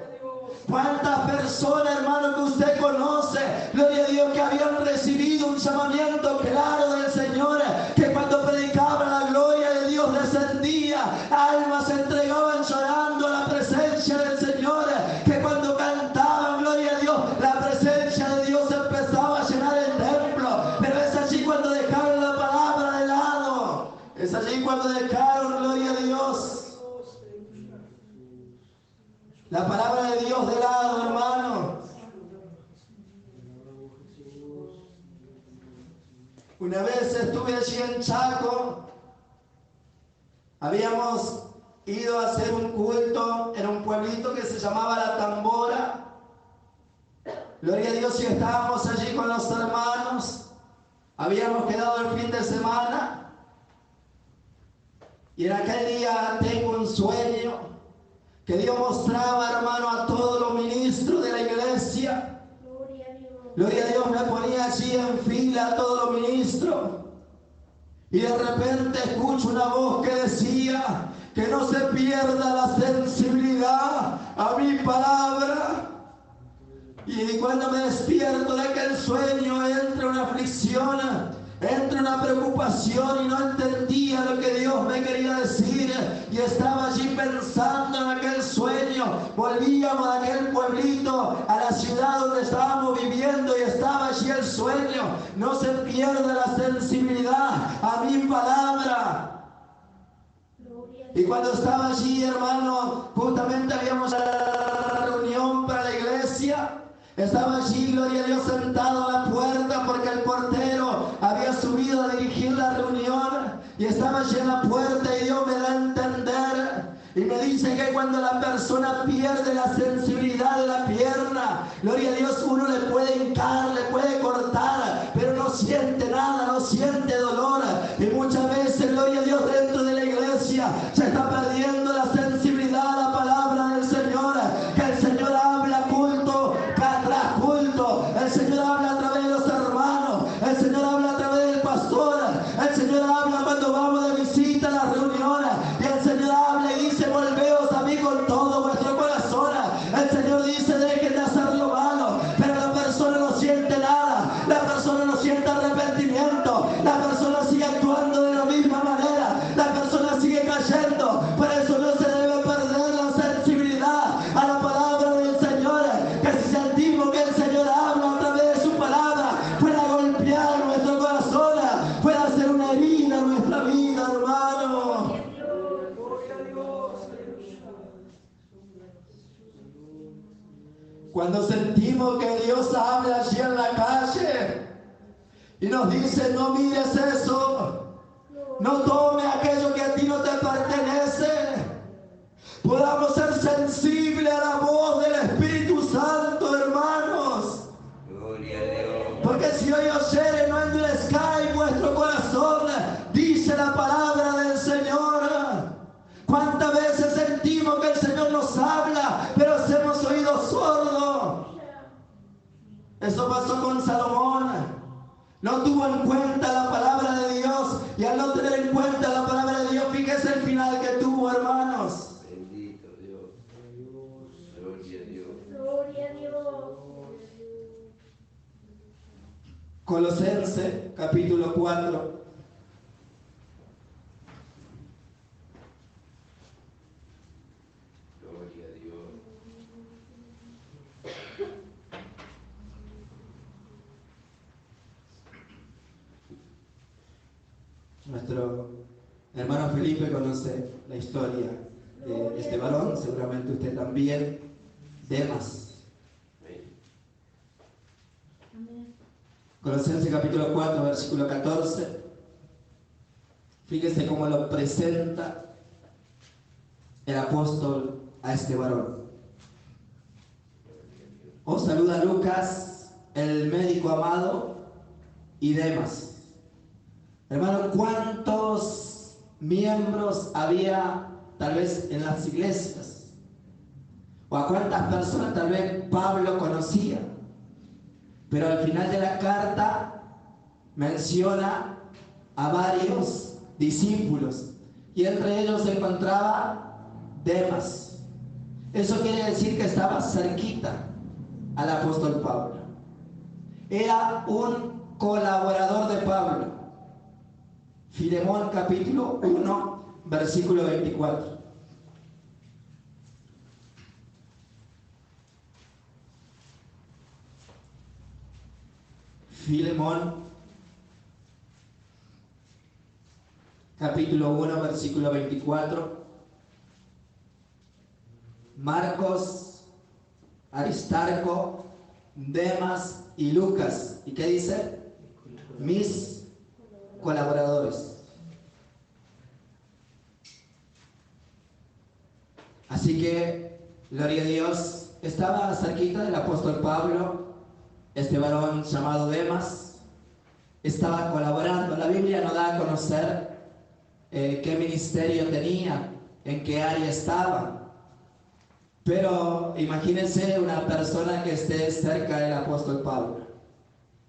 ¿Cuántas personas, hermano, que usted conoce, gloria a Dios, que habían recibido un llamamiento claro del Señor, que cuando predicaban la gloria de Dios descendía, almas se entregaban llorando a la presencia del Señor, que cuando cantaban, gloria a Dios, la presencia de Dios empezaba a llenar el templo? Pero es allí cuando dejaron la palabra de lado, es allí cuando dejaron, gloria a Dios, la palabra de Dios de lado, hermano. Una vez estuve allí en Chaco, habíamos ido a hacer un culto en un pueblito que se llamaba La Tambora. Gloria a Dios, y estábamos allí con los hermanos, habíamos quedado el fin de semana, y en aquel día tengo un sueño que Dios mostraba, hermano, a todos los ministros de la iglesia. Gloria a Dios, me ponía allí en fila a todos los ministros. Y de repente escucho una voz que decía que no se pierda la sensibilidad a mi palabra. Y cuando me despierto de aquel sueño, entra una aflicción, entra una preocupación, y no entendía lo que Dios me quería decir, y estaba allí pensando en aquel sueño. Volvíamos a aquel pueblito, a la ciudad donde estábamos viviendo, y estaba allí el sueño. No se pierda la sensibilidad a mi palabra. Y cuando estaba allí, hermano, justamente habíamos la reunión para la iglesia. Estaba allí, gloria a Dios, sentado a la puerta, porque el portero había subido a dirigir la reunión, y estaba allí en la puerta, y Dios me da a entender y me dice que cuando la persona pierde la sensibilidad de la pierna, gloria a Dios, uno le puede hincar, le puede cortar, pero no siente nada, no siente dolor. Y muchas veces, gloria a Dios, dentro de la iglesia se está perdiendo la sensibilidad Cuando sentimos que Dios habla allí en la calle y nos dice, no mires eso, no tome aquello que a ti no te pertenece, podamos ser sensibles a la voz del Espíritu Santo, hermanos. Gloria a Dios. Porque si hoy oyere, no endurezcáis vuestro corazón, dice la palabra del Señor. ¿Cuántas veces sentimos que el Señor nos habla, pero hacemos oídos sordos? Eso pasó con Salomón. No tuvo en cuenta la palabra de Dios, y al no tener en cuenta la palabra de Dios, fíjese el final que tuvo, hermanos. Bendito Dios. Gloria a Dios. Gloria a Dios. Colosenses capítulo 4. Gloria a Dios. Nuestro hermano Felipe conoce la historia de este varón, seguramente usted también. Demas. Amén. Colosenses capítulo 4, versículo 14. Fíjese cómo lo presenta el apóstol a este varón. Os saluda Lucas, el médico amado, y Demas. Hermano, ¿cuántos miembros había tal vez en las iglesias? ¿O a cuántas personas tal vez Pablo conocía? Pero al final de la carta menciona a varios discípulos, y entre ellos se encontraba Demas. Eso quiere decir que estaba cerquita al apóstol Pablo. Era un colaborador de Pablo. Filemón capítulo 1, versículo 24. Filemón capítulo 1, versículo 24. Marcos, Aristarco, Demas y Lucas. ¿Y qué dice? Mis colaboradores. Así que, gloria a Dios, estaba cerquita del apóstol Pablo, este varón llamado Demas, estaba colaborando. La Biblia no da a conocer qué ministerio tenía, en qué área estaba, pero imagínense una persona que esté cerca del apóstol Pablo,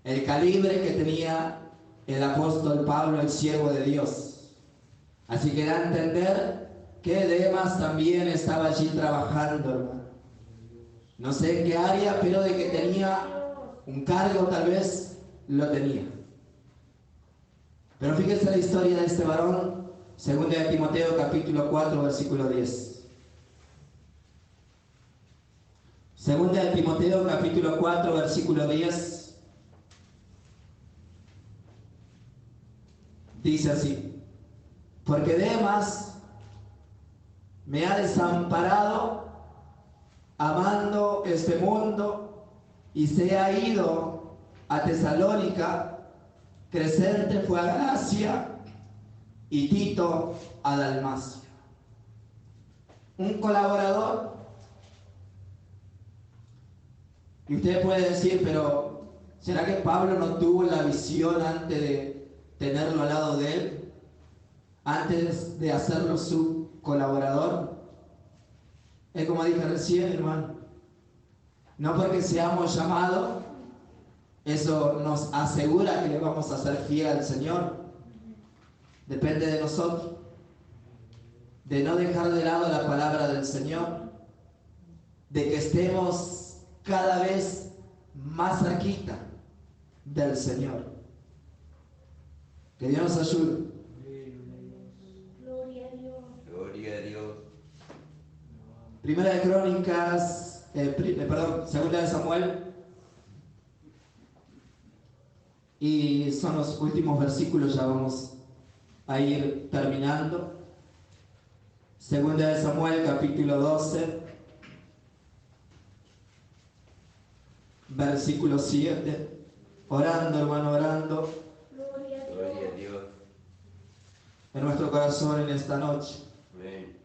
el calibre que tenía el apóstol Pablo, el siervo de Dios. Así que da a entender que Demas también estaba allí trabajando, hermano. No sé en qué área, pero de que tenía un cargo tal vez lo tenía. Pero fíjense la historia de este varón, 2 de Timoteo capítulo 4, versículo 10. 2 de Timoteo capítulo 4, versículo 10. Dice así: porque Demas me ha desamparado amando este mundo y se ha ido a Tesalónica. Crescente fue a Galacia y Tito a Dalmacia. Un colaborador. Y usted puede decir, pero ¿será que Pablo no tuvo la visión antes de tenerlo al lado de él? Antes de hacerlo su colaborador. Es como dije recién, hermano. No porque seamos llamados, eso nos asegura que le vamos a ser fiel al Señor. Depende de nosotros. De no dejar de lado la palabra del Señor. De que estemos cada vez más cerquita del Señor. Que Dios nos ayude. Gloria a Dios. Gloria a Dios. Primera de Crónicas, Segunda de Samuel. Y son los últimos versículos, ya vamos a ir terminando. Segunda de Samuel, capítulo 12. versículo 7. Orando, hermano, orando Gloria a Gloria a Dios. Dios. en nuestro corazón en esta noche. Amén.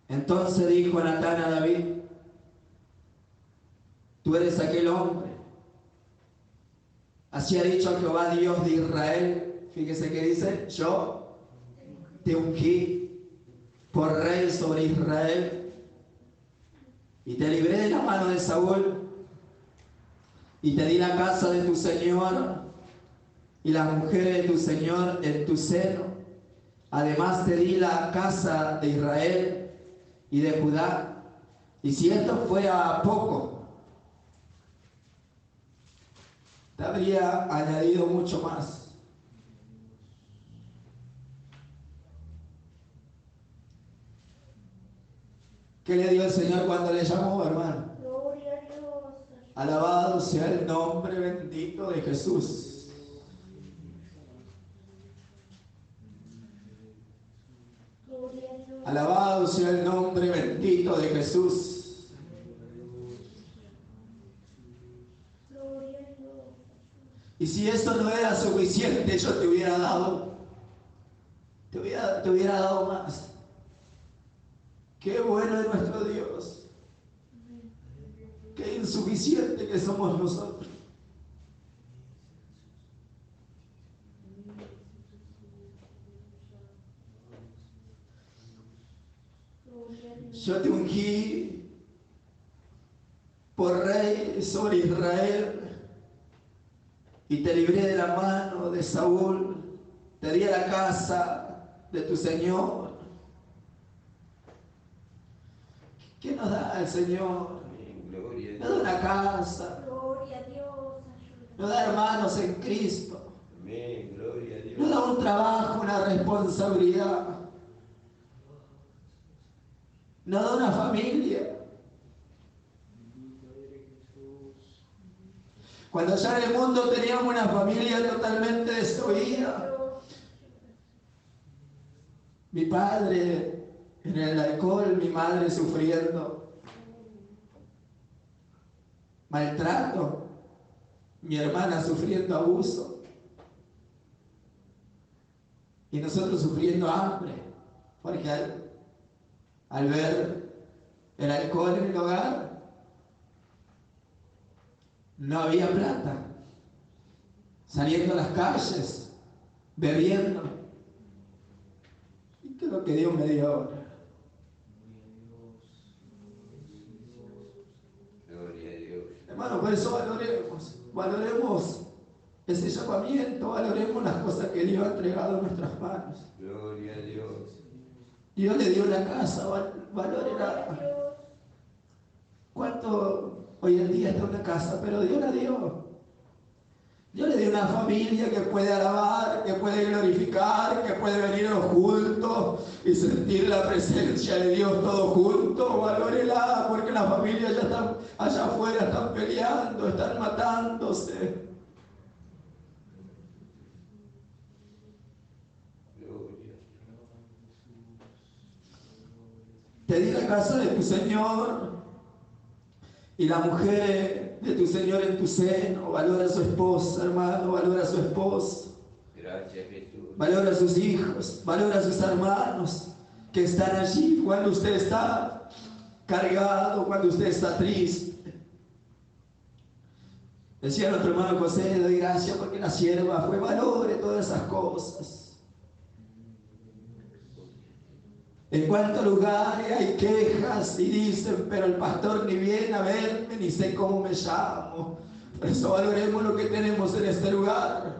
Entonces dijo Natán a David: tú eres aquel hombre. Así ha dicho Jehová, Dios de Israel. Fíjese que dice: yo te ungí por rey sobre Israel y te libré de la mano de Saúl y te di la casa de tu señor y las mujeres de tu señor en tu seno. Además te di la casa de Israel y de Judá. Y si esto fuera poco, te habría añadido mucho más. ¿Qué le dio el Señor cuando le llamó, hermano? Gloria a Dios. Alabado sea el nombre bendito de Jesús. Gloria a Dios. Alabado sea el nombre bendito de Jesús. Gloria a Dios. Y si esto no era suficiente, yo te hubiera dado más. Qué bueno es nuestro Dios. Qué insuficiente que somos nosotros. Gloria a Dios. Yo te ungí por rey sobre Israel y te libré de la mano de Saúl. Te di la casa de tu Señor. ¿Qué nos da el Señor? Amén. Gloria a Nos da Dios. una casa, Gloria a Dios. nos da hermanos en Cristo, Amén. Gloria a nos da Dios. un trabajo, una responsabilidad, nos da una familia. Cuando ya en el mundo teníamos una familia totalmente destruida, mi padre en el alcohol, mi madre sufriendo maltrato, mi hermana sufriendo abuso y nosotros sufriendo hambre, porque al ver el alcohol en el hogar no había plata, saliendo a las calles, bebiendo. ¿Y qué es lo que Dios me dio ahora? Gloria a Dios. Hermano, por eso valoremos ese llamamiento, valoremos las cosas que Dios ha entregado en nuestras manos. Gloria a Dios. Dios le dio la casa, Gloria a valórela. Dios. ¿Cuánto hoy en día está una casa? Pero Dios la dio. Dios le dio una familia que puede alabar, que puede glorificar, que puede venir a los cultos y sentir la presencia de Dios todos juntos. Valórela, porque las familias ya están allá afuera, están peleando, están matándose. Gloria. Te di la casa de tu Señor y la mujer de tu Señor en tu seno. Valora a su esposa, hermano, valora a su esposo, Gracias, Jesús. valora a sus hijos, valora a sus hermanos que están allí cuando usted está cargado, cuando usted está triste. Decía nuestro hermano José, le doy gracias porque la sierva fue, valore todas esas cosas. En cuántos lugares hay quejas y dicen, pero el pastor ni viene a verme, ni sé cómo me llamo. Por eso valoremos lo que tenemos en este lugar.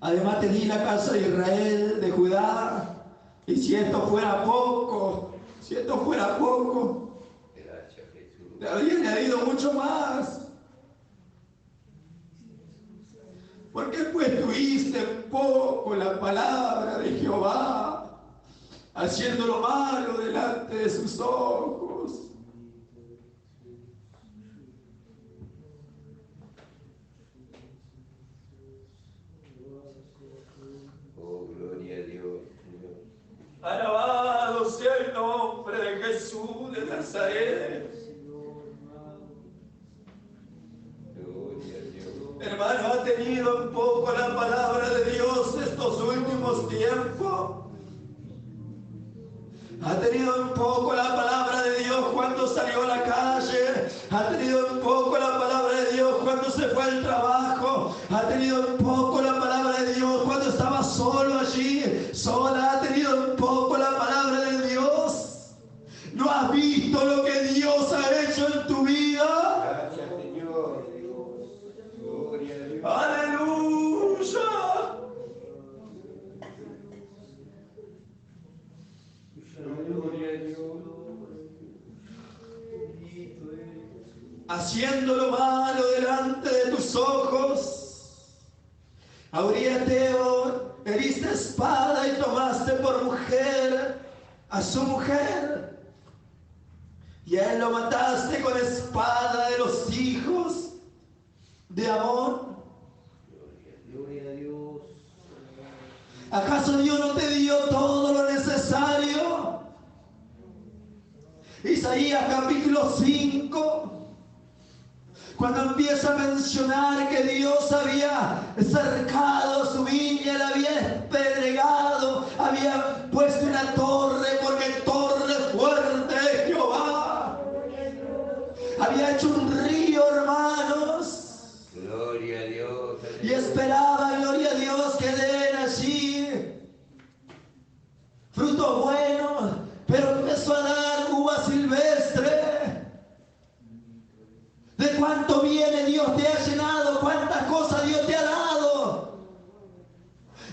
Además te di la casa de Israel, de Judá, y si esto fuera poco, Gracias, Jesús. te habría añadido mucho más. ¿Por qué pues tuviste poco la palabra de Jehová, haciendo lo malo delante de sus ojos? Oh, gloria a Dios, Señor. Para tenido en poco la palabra de Dios estos últimos tiempos? ¿Ha tenido en poco la palabra de Dios cuando salió a la calle? ¿Ha tenido en poco la palabra de Dios cuando se fue al trabajo? ¿Ha tenido en poco la palabra de Dios cuando estaba solo allí, sola? ¿Ha tenido en poco la palabra de Dios? ¿No has visto lo que Dios ha hecho en tu vida? Gracias, Señor. Gloria a Dios. ¡Aleluya! Gloria a Dios. Haciendo lo malo delante de tus ojos. A Uriateo heriste espada y tomaste por mujer a su mujer. Y a él lo mataste con espada de los hijos de Amón. Gloria a Dios. ¿Acaso Dios no te dio todo lo necesario? Isaías capítulo 5, cuando empieza a mencionar que Dios había cercado su viña, la había espedregado, había puesto una torre, porque torre fuerte de Jehová. Había hecho un río, hermanos. Gloria a Dios. Y esperaba, gloria a Dios, que den allí frutos buenos, pero empezó a dar uva silvestre. De cuánto viene Dios te ha llenado, cuántas cosas Dios te ha dado.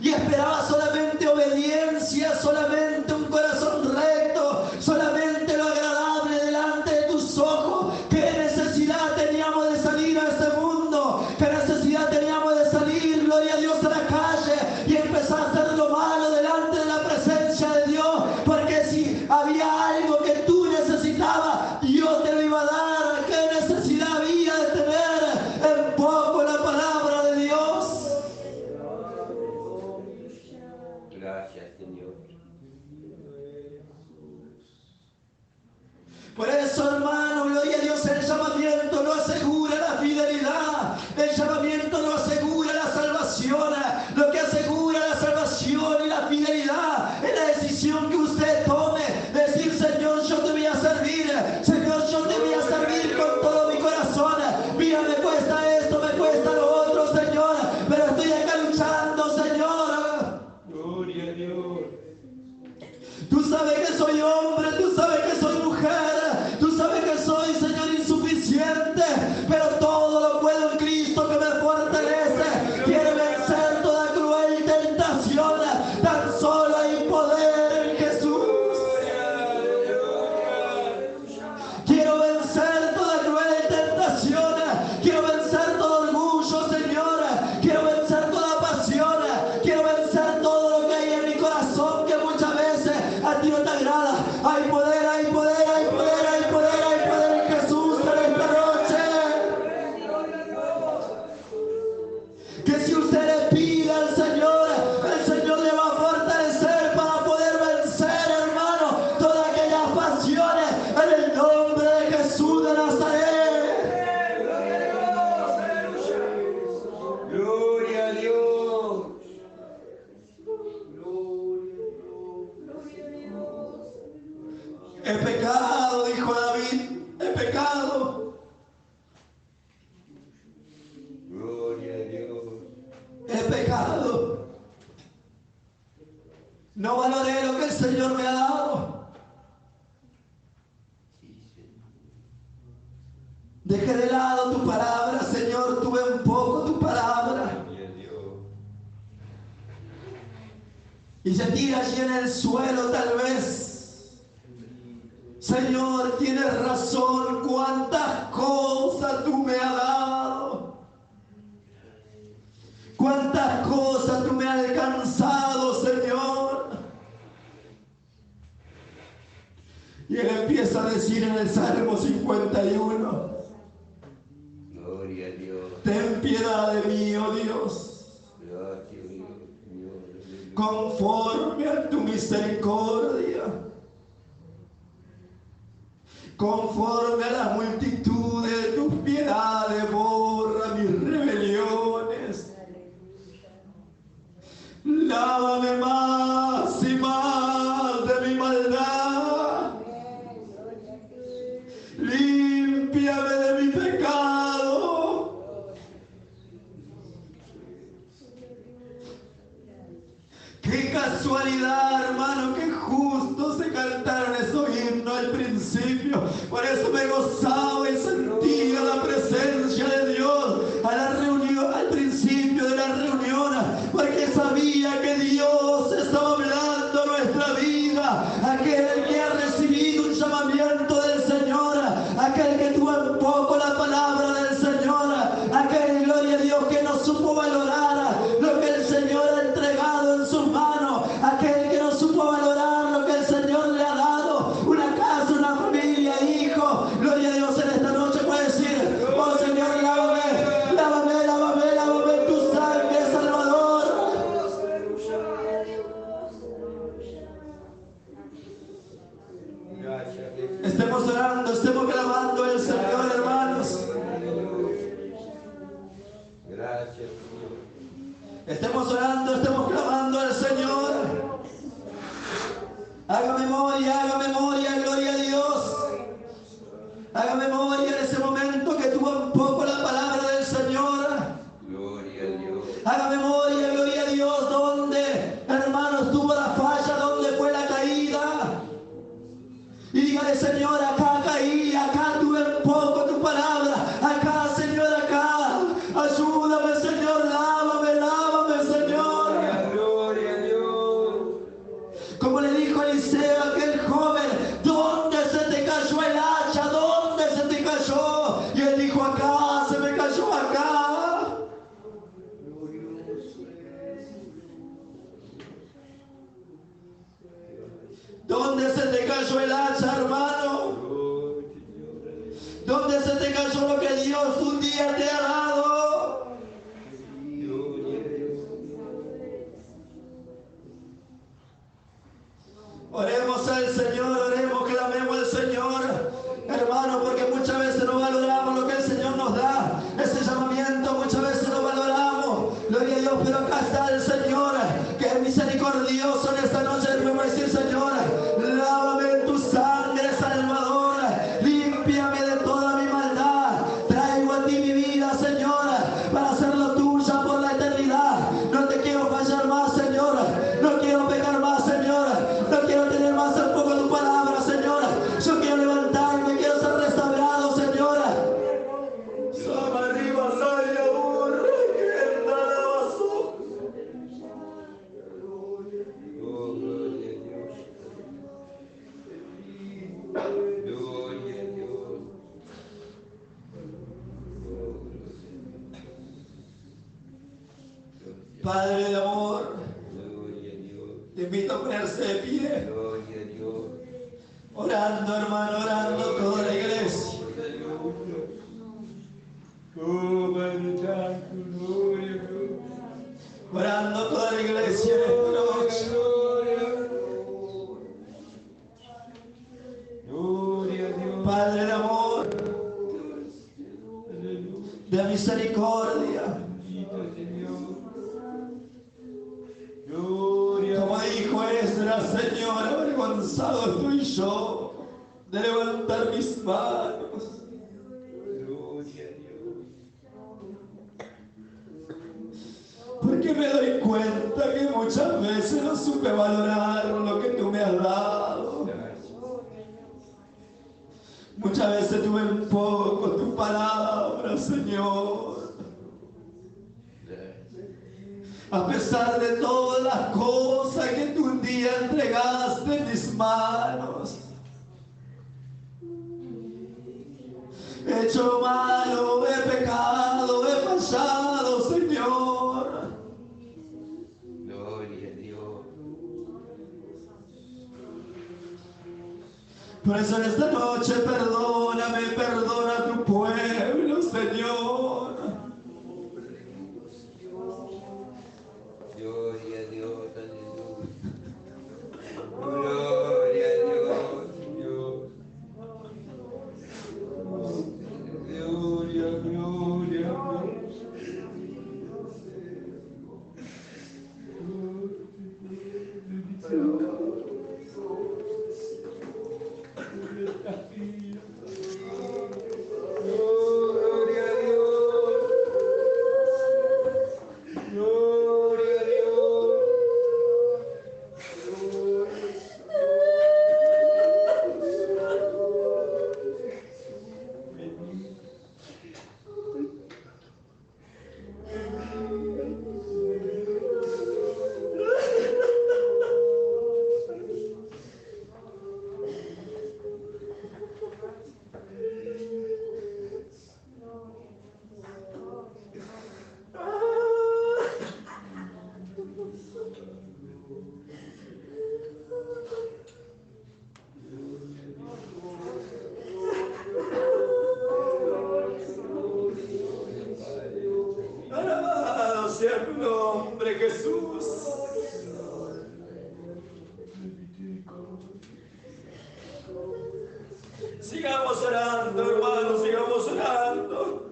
Y esperaba solamente obediencia, solamente un corazón recto, solamente lo agradable delante de tus ojos. ¿Qué necesidad teníamos de salir a este mundo? ¿Qué necesidad teníamos de salir, gloria a Dios, a la calle y empezar a hacer lo malo delante de la presencia de Dios? Porque si había algo que tú necesitabas, Dios te lo iba a dar. ¿Qué necesidad había de tener en poco la palabra de Dios? Gracias, Señor. Por eso, hermano, gloria a Dios, el llamamiento no asegura la fidelidad, el llamamiento no asegura la salvación. Lo que asegura la salvación y la fidelidad es la decisión que usted tome, decir: Señor, yo te voy a servir, Señor, yo te voy a servir con todo mi corazón. Mira, me cuesta esto, me cuesta lo otro, Señor, pero estoy acá luchando, Señor. Gloria a Dios. Tú sabes que soy hombre, tú sabes que soy mujer, tú sabes que soy, Señor, insuficiente, pero todo lo puedo en Cristo que me fortalece. Quiero vencer toda cruel tentación, tan solo hay poder en Jesús. Quiero vencer toda cruel tentación, quiero vencer todo orgullo, Señor, quiero vencer toda pasión, quiero vencer todo lo que hay en mi corazón que muchas veces a ti no te agrada. Hay poder, hay poder, hay poder, hay poder, hay poder en Jesús en esta noche. Que si usted le pide al Señor, el Señor le va a fortalecer para poder vencer, hermano, todas aquellas pasiones en el nombre de Jesús de Nazaret. Gloria a Dios. He pecado, dijo David, he pecado, Gloria a Dios. he pecado. No valoré lo que el Señor me ha dado. Sí, Señor. Dejé de lado tu palabra, Señor, tuve un poco tu palabra. Gloria a Dios. Y se tira allí en el suelo tal vez. Señor, tienes razón, cuántas cosas tú me has dado. Cuántas cosas tú me has alcanzado, Señor. Y él empieza a decir en el Salmo 51, Gloria a Dios. ten piedad de mí, oh Dios, Gracias, Señor. conforme a tu misericordia, conforme a la multitud de tus piedades, borra mis rebeliones. gozaba y sentía la presencia de Dios a la reunión, al principio de la reunión, porque sabía que Dios estaba hablando a nuestra vida. Aquel que ha recibido un llamamiento del Señor, aquel que tuvo en poco la palabra del Señor, aquel, gloria a Dios, que no supo valorar lo que el Señor ha entregado en sus manos, aquel que no supo valorar lo que el Señor le ha dado, una casa, una familia, hijos. Gloria a Dios, en esta noche puede decir: oh Señor, lávame, lávame, lávame, lávame en tu sangre, Salvador. Estemos orando, estemos clamando al Señor, hermanos. Gracias, Señor. Estemos orando, estemos clamando al Señor. Haga memoria, gloria a Dios. Haga memoria en ese momento que tuvo un poco la palabra del Señor. Gloria a Dios. Haga memoria, gloria a Dios, donde, hermanos, tuvo la falla, donde fue la caída. Y dígale: Señor, acá caí, acá tuve un poco tu palabra, acá, Señor, acá. Ayúdame, Señor, lávame, lávame, Señor. Gloria a Dios. Como le dijo Eliseo a aquel joven: ¿dónde se te cayó el hacha? ¿Dónde se te cayó? Y él dijo: acá, se me cayó acá. ¿Dónde se te cayó el hacha, hermano? ¿Dónde se te cayó lo que Dios un día te ha dado? Oremos al Señor, oremos, clamemos al Señor, hermano, porque muchas veces no valoramos lo que el Señor nos da. Ese llamamiento muchas veces no valoramos. Gloria a Dios, pero acá está el Señor, que es misericordioso en esta noche. Debemos decir: Señor, lávame en tu sangre, Salvador, límpiame de toda mi maldad. Traigo a ti mi vida, Señor, para hacerlo tuya por la eternidad. No te quiero fallar más, Señor. No quiero pecar más, Señor. No quiero tener más un poco tu palabra, Señor. Yo quiero levantarme, quiero ser restaurado, Señor. Sama arriba, saya burra, que nada pasó. Oh, gloria a Dios. Gloria a Dios. Padre de amor, Gloria a Dios. te invito a ponerse de pie, Gloria a Dios. orando, hermano, orando toda la iglesia. Oh, Padre Santo, gloria a Dios. Orando toda la iglesia en esta noche. Gloria a Dios. Padre de amor, de misericordia. Como dijo Esdras: Señor, avergonzado estoy yo de levantar mis manos. Gloria a Dios. Porque me doy cuenta que muchas veces no supe valorar lo que tú me has dado. Muchas veces tuve en poco tu palabra, Señor. A pesar de todas las cosas que tú un día entregaste en mis manos. He hecho lo malo, he pecado, he fallado, Señor. Gloria a Dios. Por eso en esta noche perdóname, perdona a tu pueblo, Señor. Gloria a Dios, aleluya. Gloria a Dios, Dios. Gloria, gloria, gloria. Jesús. Sigamos orando, hermanos, sigamos orando.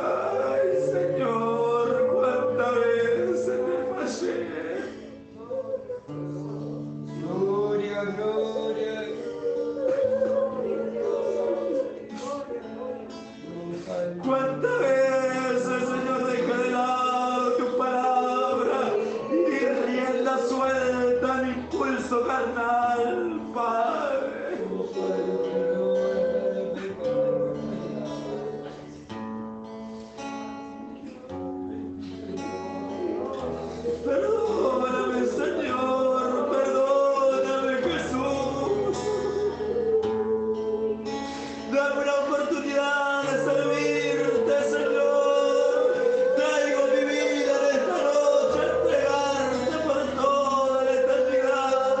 Ay, Señor, cuántas veces te fallé. Gloria, gloria. Cuántas veces, Señor, dejé de lado tu palabra y rienda suelta al impulso carnal, Padre. Perdóname, Señor, perdóname, Jesús. Dame la oportunidad de servirte, Señor. Traigo mi vida en esta noche a entregarte por toda la eternidad.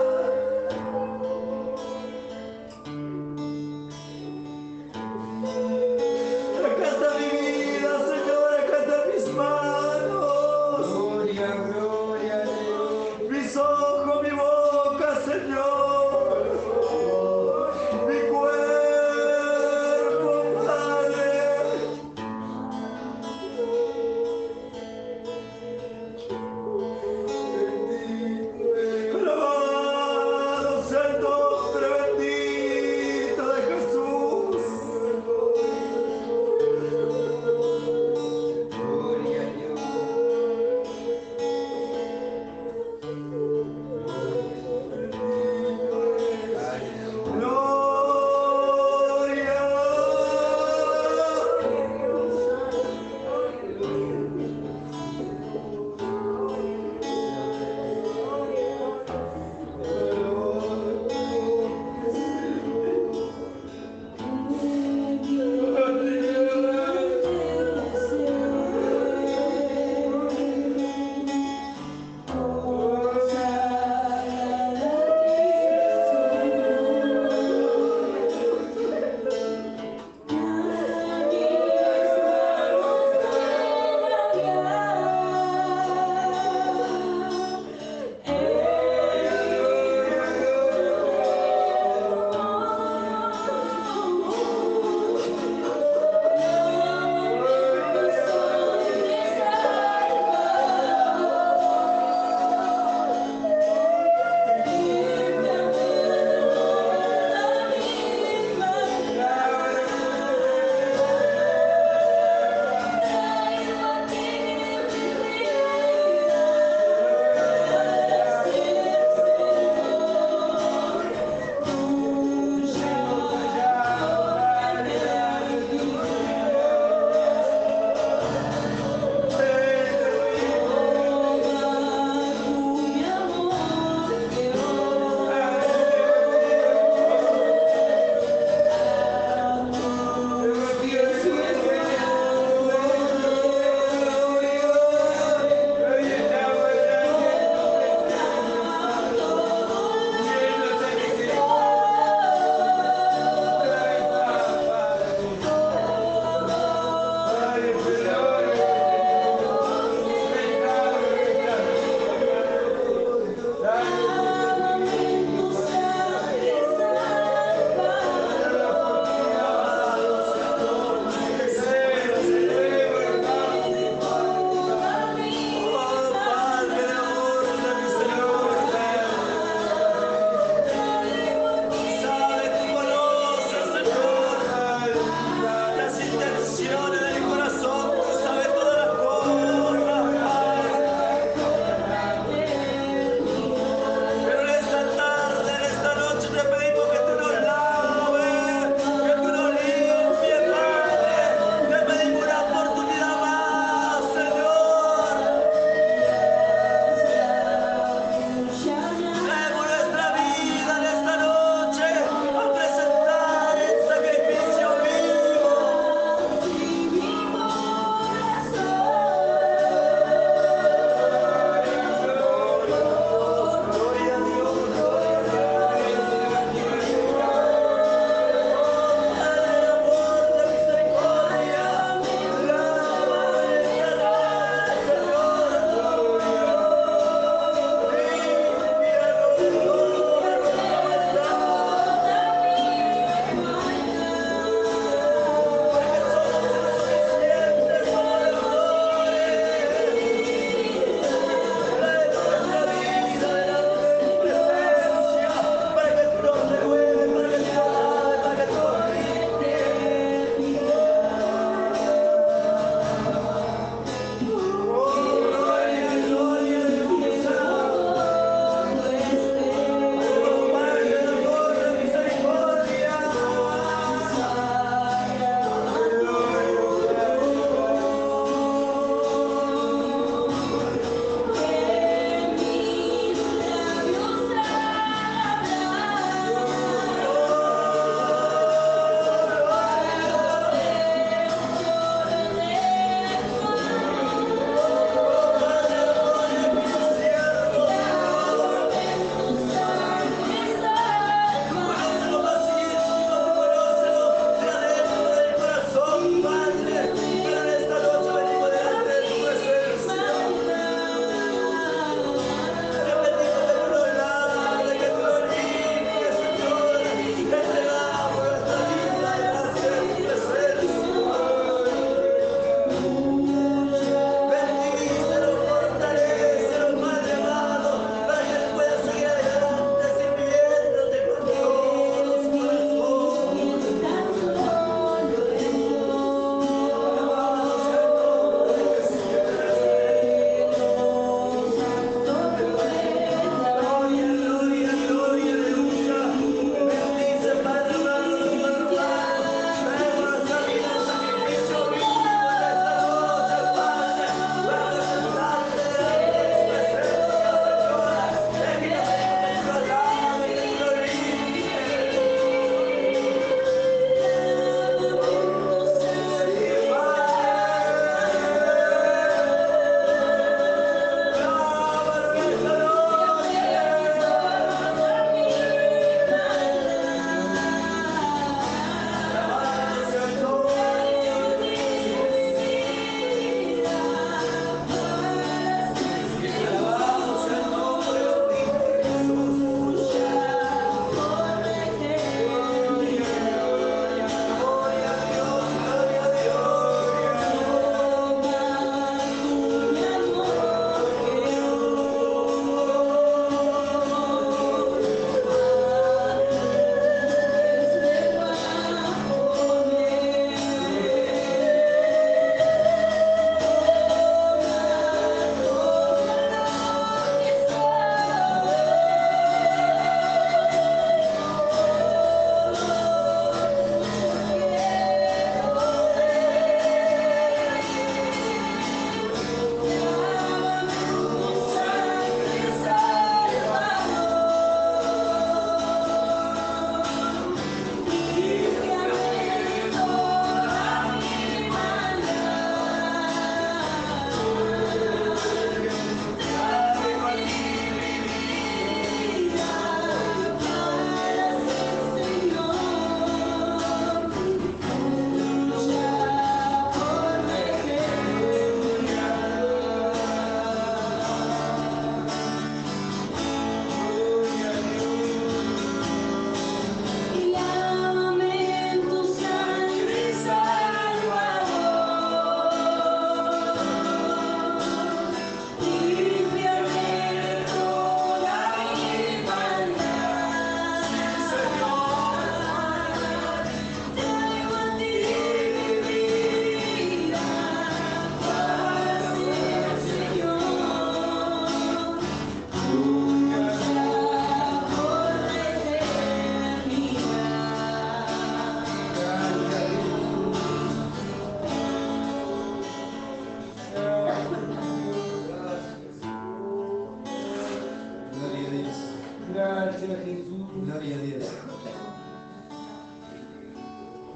Gracias, Jesús. Gloria a Dios.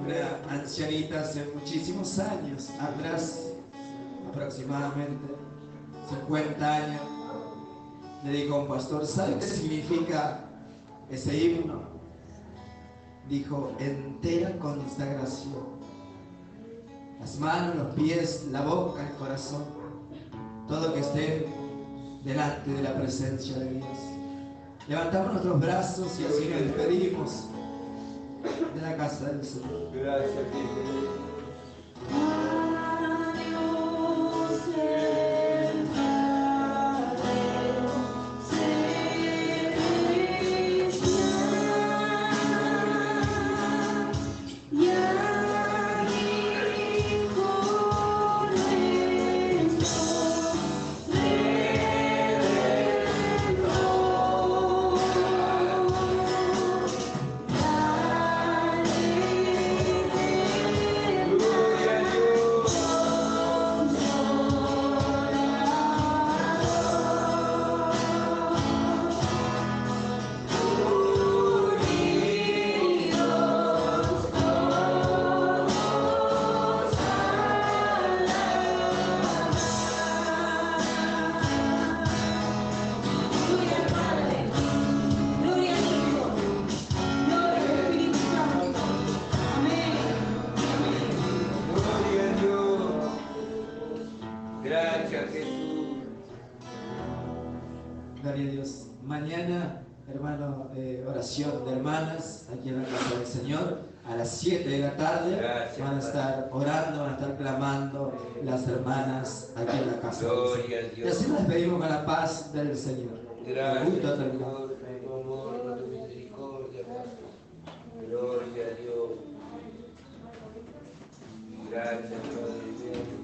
Una ancianita hace muchísimos años atrás, aproximadamente 50 años, le dijo a un pastor: ¿sabe qué significa ese himno? Dijo: entera consagración. Las manos, los pies, la boca, el corazón, todo que esté delante de la presencia de Dios. Levantamos nuestros brazos y así nos despedimos de la casa del Señor. Gracias, Jesús. Gracias, Jesús. Gloria a Dios. Mañana, hermano, oración de hermanas aquí en la casa del Señor a las 7 de la tarde. Gracias, van a estar orando, van a estar clamando las hermanas aquí en la casa del Gloria Señor. a Y Dios. así nos despedimos con la paz del Señor. Gracias, Me gusta Señor, terminar. por tu amor, por tu misericordia, Padre. Gloria a Dios. Gracias, Padre.